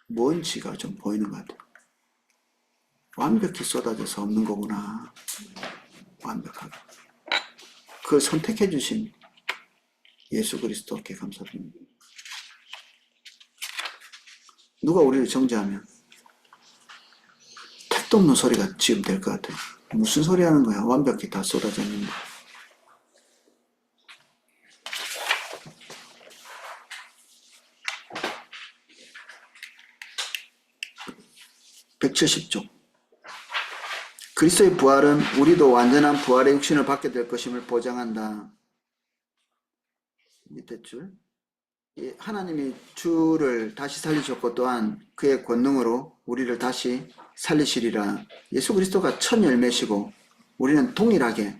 뭔지가 좀 보이는 것 같아요. 완벽히 쏟아져서 없는 거구나. 완벽하게. 그걸 선택해 주신 예수 그리스도께 감사드립니다. 누가 우리를 정죄하면 택도 없는 소리가 지금 될 것 같아요. 무슨 소리 하는 거야? 완벽히 다 쏟아져 있는데. (170쪽) 그리스도의 부활은 우리도 완전한 부활의 육신을 받게 될 것임을 보장한다. 밑에 줄. 하나님이 주를 다시 살리셨고 또한 그의 권능으로 우리를 다시 살리시리라. 예수 그리스도가 첫 열매시고 우리는 동일하게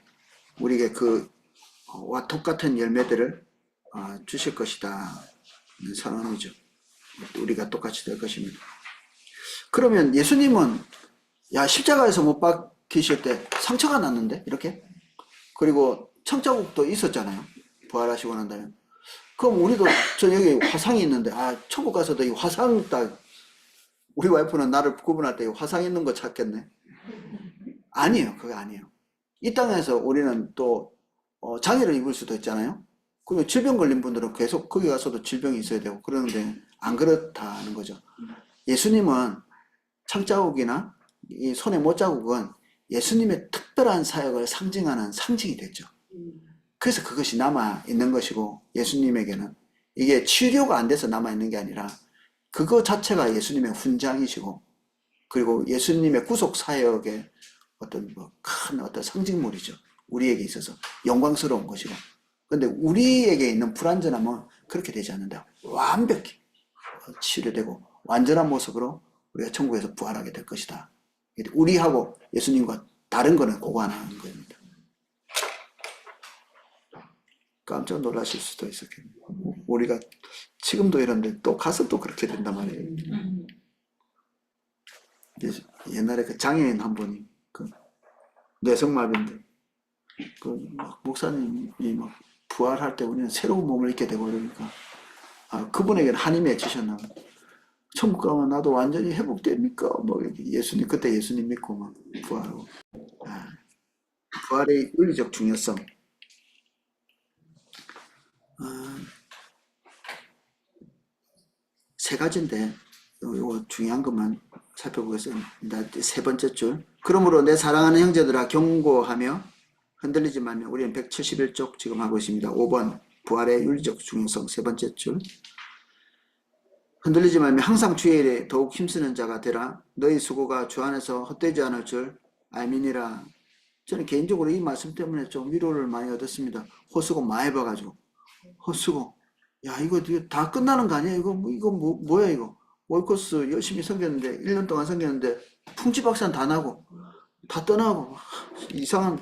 우리에게 그와 똑같은 열매들을 주실 것이다. 선언이죠. 우리가 똑같이 될 것입니다. 그러면 예수님은 십자가에서 못 박히실 때 상처가 났는데 이렇게 그리고 청자국도 있었잖아요. 부활하시고 난 다음에. 그럼 우리도 저 여기 화상이 있는데 천국 가서도 이 화상 딱 우리 와이프는 나를 구분할 때 화상 있는 거 찾겠네. 아니에요. 그게 아니에요. 이 땅에서 우리는 또 장애를 입을 수도 있잖아요. 그리고 질병 걸린 분들은 계속 거기 가서도 질병이 있어야 되고 그러는데 안 그렇다는 거죠. 예수님은 창자국이나 이 손의 못자국은 예수님의 특별한 사역을 상징하는 상징이 됐죠. 그래서 그것이 남아있는 것이고 예수님에게는 이게 치료가 안 돼서 남아있는 게 아니라 그거 자체가 예수님의 훈장이시고 그리고 예수님의 구속사역의 큰 어떤 상징물이죠. 우리에게 있어서 영광스러운 것이고 근데 우리에게 있는 불완전함은 그렇게 되지 않는다. 완벽히 치료되고 완전한 모습으로 우리가 천국에서 부활하게 될 것이다. 우리하고 예수님과 다른 거는 그거 하나인 겁니다. 깜짝 놀라실 수도 있었겠네요. 우리가 지금도 이런데 또 가서 또 그렇게 된단 말이에요. 옛날에 그 장애인 한 분이 뇌성마비인데 목사님이 막 부활할 때 우리는 새로운 몸을 입게 되고 그러니까 그분에게는 한이 맺히셨나 봐요. 천국 가면 나도 완전히 회복됩니까? 예수님 그때 예수님 믿고 막 부활하고 부활의 윤리적 중요성 세 가지인데 요거 중요한 것만 살펴보겠습니다. 세 번째 줄. 그러므로 내 사랑하는 형제들아 경고하며 흔들리지 말며 우리는 171쪽 지금 하고 있습니다. 5번 부활의 윤리적 중요성 세 번째 줄. 흔들리지 말며 항상 주의 일에 더욱 힘쓰는 자가 되라. 너희 수고가 주 안에서 헛되지 않을 줄 알미니라. 저는 개인적으로 이 말씀 때문에 좀 위로를 많이 얻었습니다. 헛수고 많이 봐가지고 헛수고 야 이거 다 끝나는 거 아니야? 이거 뭐야 이거? 월코스 열심히 섬겼는데 1년 동안 섬겼는데 풍지박산 다 나고 다 떠나고 이상한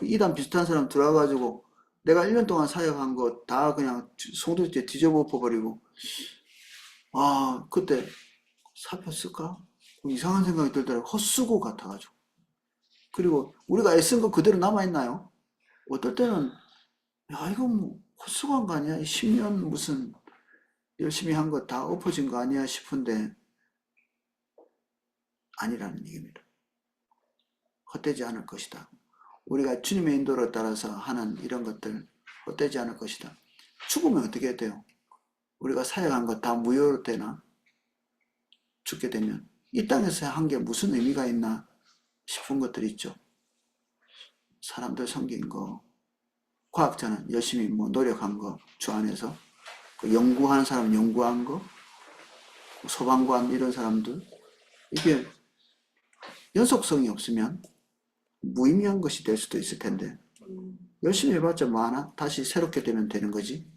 이단 비슷한 사람 들어와가지고 내가 1년 동안 사역한 거 다 그냥 송두리째 뒤집어 버리고 그때 살폈을까? 이상한 생각이 들더라고. 헛수고 같아가지고. 그리고 우리가 애쓴 거 그대로 남아있나요? 어떨 때는 야 이거 뭐 헛수고한 거 아니야? 10년 무슨 열심히 한 거 다 엎어진 거 아니야 싶은데 아니라는 얘기입니다. 헛되지 않을 것이다. 우리가 주님의 인도를 따라서 하는 이런 것들 헛되지 않을 것이다. 죽으면 어떻게 돼요? 우리가 사역한 거 다 무효로 되나? 죽게 되면 이 땅에서 한 게 무슨 의미가 있나 싶은 것들이 있죠. 사람들 섬긴 거, 과학자는 열심히 노력한 거, 주 안에서 그 연구하는 사람 연구한 거, 소방관 이런 사람들 이게 연속성이 없으면 무의미한 것이 될 수도 있을 텐데 열심히 해봤자 뭐 하나? 다시 새롭게 되면 되는 거지.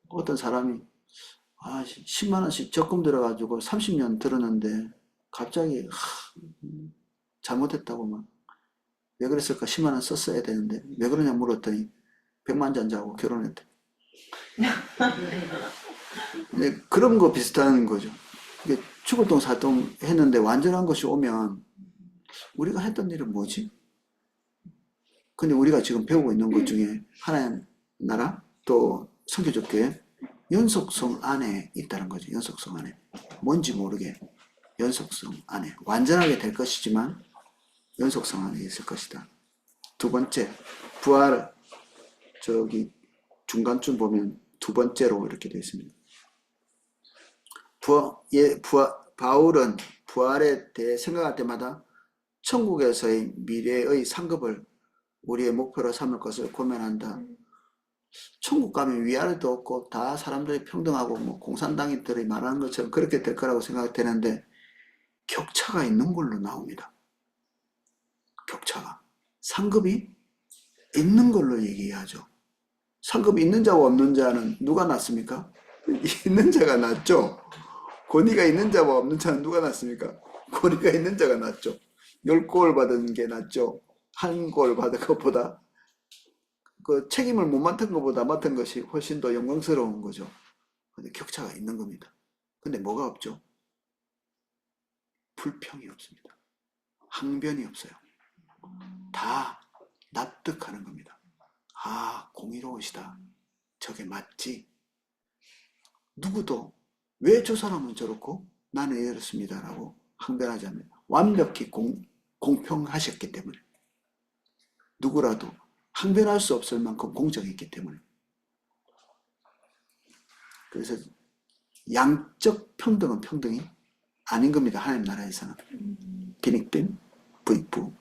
어떤 사람이 10만 원씩 적금 들어가지고 30년 들었는데 갑자기 잘못했다고 막 왜 그랬을까? 10만 원 썼어야 되는데 왜 그러냐 물었더니 100만 잔자하고 결혼했대. 근데 그런 거 비슷한 거죠. 이게 죽을 동 살동 했는데 완전한 것이 오면 우리가 했던 일은 뭐지? 근데 우리가 지금 배우고 있는 것 중에 하나님 나라 또 성교적 교회 연속성 안에 있다는 거죠. 연속성 안에. 뭔지 모르게 연속성 안에. 완전하게 될 것이지만 연속성 안에 있을 것이다. 두 번째, 부활, 중간쯤 보면 두 번째로 이렇게 되어 있습니다. 바울은 부활에 대해 생각할 때마다 천국에서의 미래의 상급을 우리의 목표로 삼을 것을 고민한다. 천국 가면 위아래도 없고 다 사람들이 평등하고 뭐 공산당인들이 말하는 것처럼 그렇게 될 거라고 생각되는데 격차가 있는 걸로 나옵니다. 격차가. 상급이 있는 걸로 얘기하죠. 상급이 있는 자와 없는 자는 누가 낫습니까? 있는 자가 낫죠. 권위가 있는 자와 없는 자는 누가 낫습니까? 권위가 있는 자가 낫죠. 10골 받은 게 낫죠. 1골 받은 것보다 그 책임을 못 맡은 것보다 맡은 것이 훨씬 더 영광스러운 거죠. 근데 격차가 있는 겁니다. 근데 뭐가 없죠? 불평이 없습니다. 항변이 없어요. 다 납득하는 겁니다. 공의로우시다. 저게 맞지? 누구도 왜 저 사람은 저렇고 나는 이렇습니다 라고 항변하지 않습니다. 완벽히 공평하셨기 때문에 누구라도 항변할 수 없을 만큼 공정했기 때문에 그래서 양적 평등은 평등이 아닌 겁니다. 하나님 나라에서는 빈익빈 부익부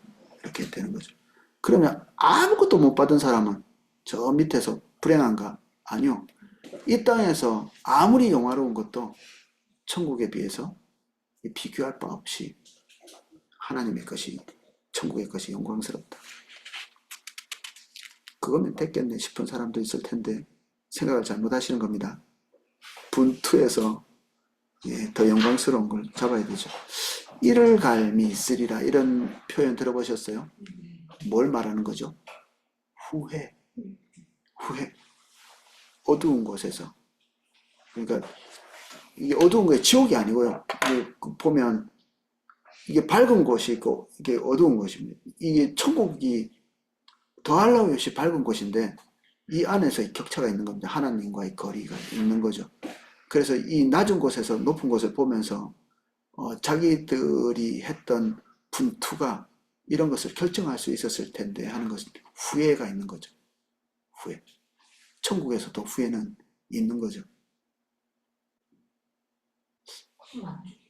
이렇게 되는 거죠. 그러면 아무것도 못 받은 사람은 저 밑에서 불행한가? 아니요. 이 땅에서 아무리 영화로운 것도 천국에 비해서 비교할 바 없이 하나님의 것이 천국의 것이 영광스럽다. 그거면 됐겠네 싶은 사람도 있을 텐데 생각을 잘못하시는 겁니다. 분투에서 더 영광스러운 걸 잡아야 되죠. 이를 갈미 있으리라 이런 표현 들어보셨어요? 뭘 말하는 거죠? 후회. 어두운 곳에서. 그러니까 이게 어두운 게 지옥이 아니고요. 보면 이게 밝은 곳이 있고 이게 어두운 곳입니다. 이게 천국이 더할 나위 없이 밝은 곳인데 이 안에서 격차가 있는 겁니다. 하나님과의 거리가 있는 거죠. 그래서 이 낮은 곳에서 높은 곳을 보면서 자기들이 했던 분투가 이런 것을 결정할 수 있었을 텐데 하는 것은 후회가 있는 거죠. 후회. 천국에서도 후회는 있는 거죠.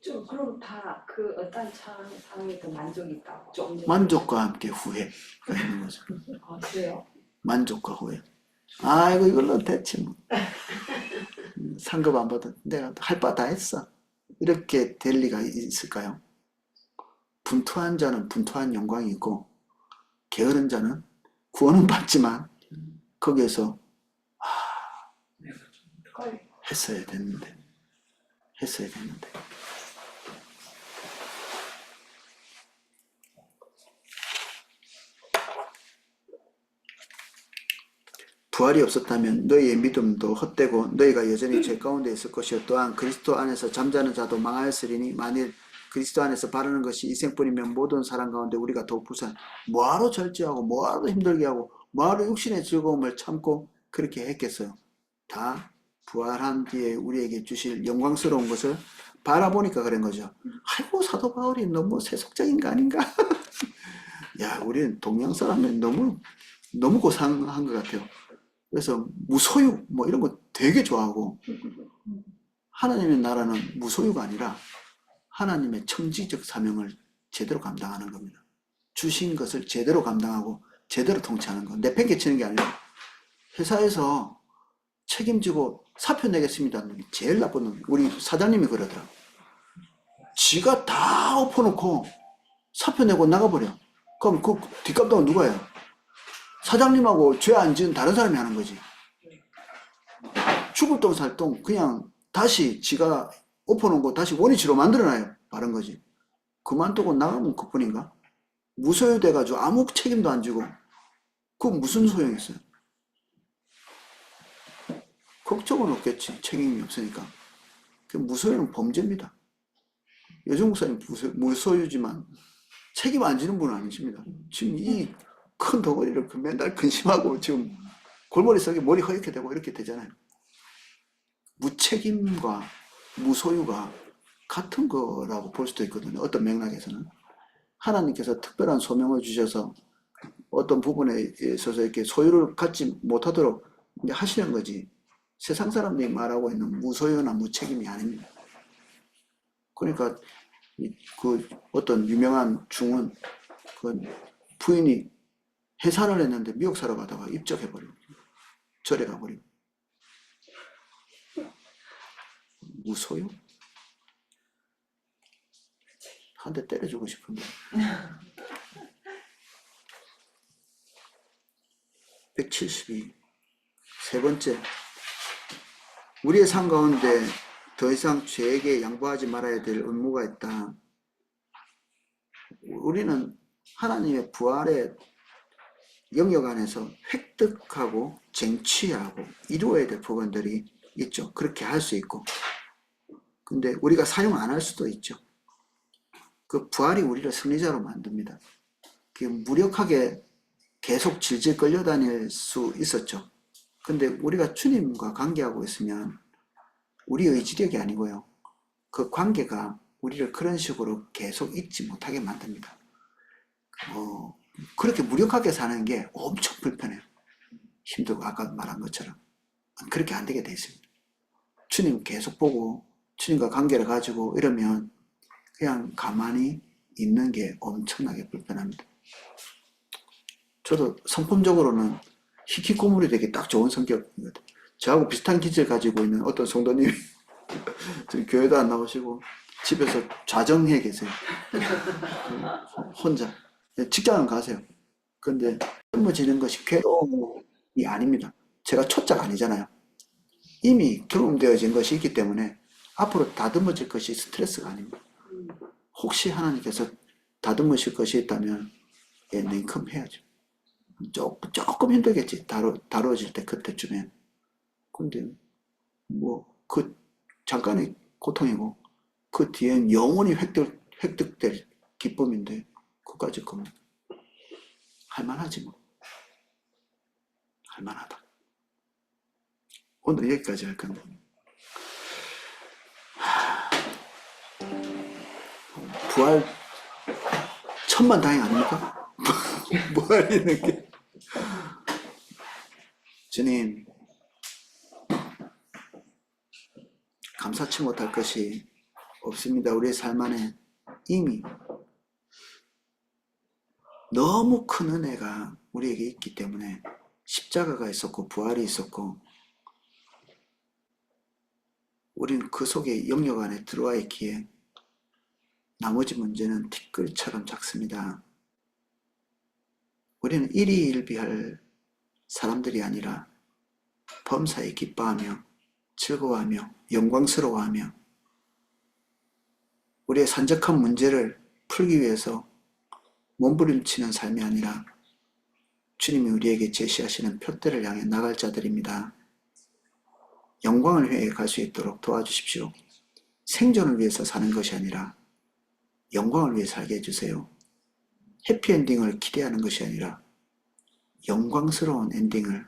좀 그럼 다 그 어떤 상황에도 만족이 있다고 좀 만족과 함께 후회가 있는 거죠. 그래요? 만족과 후회. 아이고 이걸로 됐지 뭐. 상급 안 받아. 내가 할 바 다 했어. 이렇게 될 리가 있을까요? 분투한 자는 분투한 영광이 있고 게으른 자는 구원은 받지만 거기에서 했어야 됐는데 부활이 없었다면 너희의 믿음도 헛되고 너희가 여전히 죄 가운데 있을 것이요 또한 그리스도 안에서 잠자는 자도 망하였으리니 만일 그리스도 안에서 바르는 것이 이생뿐이면 모든 사람 가운데 우리가 더욱 불쌍. 뭐하러 절제하고 뭐하러 힘들게 하고 뭐하러 육신의 즐거움을 참고 그렇게 했겠어요. 다 부활한 뒤에 우리에게 주실 영광스러운 것을 바라보니까 그런 거죠. 아이고 사도 바울이 너무 세속적인 거 아닌가? 야 우리는 동양 사람은 너무 고상한 것 같아요. 그래서 무소유 뭐 이런 거 되게 좋아하고 하나님의 나라는 무소유가 아니라 하나님의 청지적 사명을 제대로 감당하는 겁니다. 주신 것을 제대로 감당하고 제대로 통치하는 거. 내팽개치는 게 아니라 회사에서 책임지고 사표 내겠습니다. 제일 나쁜 놈. 우리 사장님이 그러더라. 지가 다 엎어놓고 사표 내고 나가버려. 그럼 그 뒷감당은 누가 해요? 사장님하고 죄 안 지은 다른 사람이 하는 거지. 죽을 똥 살 똥 그냥 다시 지가 엎어놓은 거 다시 원위치로 만들어놔요. 바른 거지. 그만두고 나가면 그뿐인가? 무소유 돼가지고 아무 책임도 안 지고 그건 무슨 소용이 있어요? 걱정은 없겠지. 책임이 없으니까. 무소유는 범죄입니다. 여정 목사님 무소유지만 책임 안 지는 분은 아니십니다. 지금 이 큰 덩어리를 맨날 근심하고 지금 골머리 속에 머리 허옇게 되고 이렇게 되잖아요. 무책임과 무소유가 같은 거라고 볼 수도 있거든요. 어떤 맥락에서는. 하나님께서 특별한 소명을 주셔서 어떤 부분에 있어서 이렇게 소유를 갖지 못하도록 이제 하시는 거지. 세상 사람들이 말하고 있는 무소유나 무책임이 아닙니다. 그러니까 그 어떤 유명한 중은 그 부인이 해산을 했는데 미역 사러 가다가 입적해버리고 절에 가버리고. 무소유? 한 대 때려주고 싶은데. 172. 세 번째. 우리의 삶 가운데 더 이상 죄에게 양보하지 말아야 될 의무가 있다. 우리는 하나님의 부활의 영역 안에서 획득하고 쟁취하고 이루어야 될 부분들이 있죠. 그렇게 할 수 있고. 근데 우리가 사용 안 할 수도 있죠. 그 부활이 우리를 승리자로 만듭니다. 그 무력하게 계속 질질 끌려다닐 수 있었죠. 근데 우리가 주님과 관계하고 있으면 우리 의지력이 아니고요. 그 관계가 우리를 그런 식으로 계속 잊지 못하게 만듭니다. 그렇게 무력하게 사는 게 엄청 불편해요. 힘들고 아까 말한 것처럼. 그렇게 안 되게 돼 있습니다. 주님 계속 보고 주님과 관계를 가지고 이러면 그냥 가만히 있는 게 엄청나게 불편합니다. 저도 성품적으로는 히키코모리 되기 딱 좋은 성격입니다. 저하고 비슷한 기질을 가지고 있는 어떤 성도님이 지금 교회도 안 나오시고 집에서 좌정해 계세요. 혼자. 직장은 가세요. 근데 젊어지는 것이 괴로움이 아닙니다. 제가 초짜가 아니잖아요. 이미 경험되어진 것이 있기 때문에 앞으로 다듬어질 것이 스트레스가 아닙니다. 혹시 하나님께서 다듬으실 것이 있다면 냉큼 해야죠. 조금 힘들겠지. 다뤄질 때 그때쯤에. 근데 그 잠깐의 고통이고 그 뒤엔 영원히 획득될 기쁨인데 그까짓 거면 할만하지 뭐. 할만하다. 오늘 여기까지 할 건데. 부활 천만다행 아닙니까? 부활 있는 게 주님, 감사치 못할 것이 없습니다. 우리의 삶 안에 이미 너무 큰 은혜가 우리에게 있기 때문에 십자가가 있었고 부활이 있었고 우리는 그 속에 영역 안에 들어와 있기에 나머지 문제는 티끌처럼 작습니다. 우리는 일희일비할 사람들이 아니라 범사에 기뻐하며 즐거워하며 영광스러워하며 우리의 산적한 문제를 풀기 위해서 몸부림치는 삶이 아니라 주님이 우리에게 제시하시는 표대를 향해 나갈 자들입니다. 영광을 향해 갈 수 있도록 도와주십시오. 생존을 위해서 사는 것이 아니라 영광을 위해 살게 해주세요. 해피엔딩을 기대하는 것이 아니라 영광스러운 엔딩을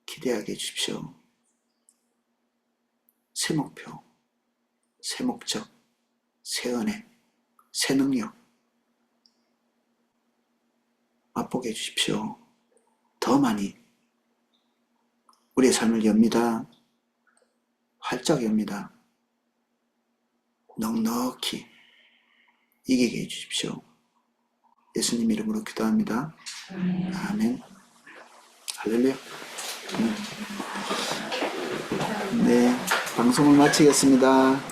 기대하게 해주십시오. 새 목표, 새 목적, 새 은혜, 새 능력 맛보게 해주십시오. 더 많이 우리의 삶을 엽니다. 활짝 엽니다. 넉넉히 이기게 해주십시오. 예수님 이름으로 기도합니다. 아멘. 할렐루야. 네, 방송을 마치겠습니다.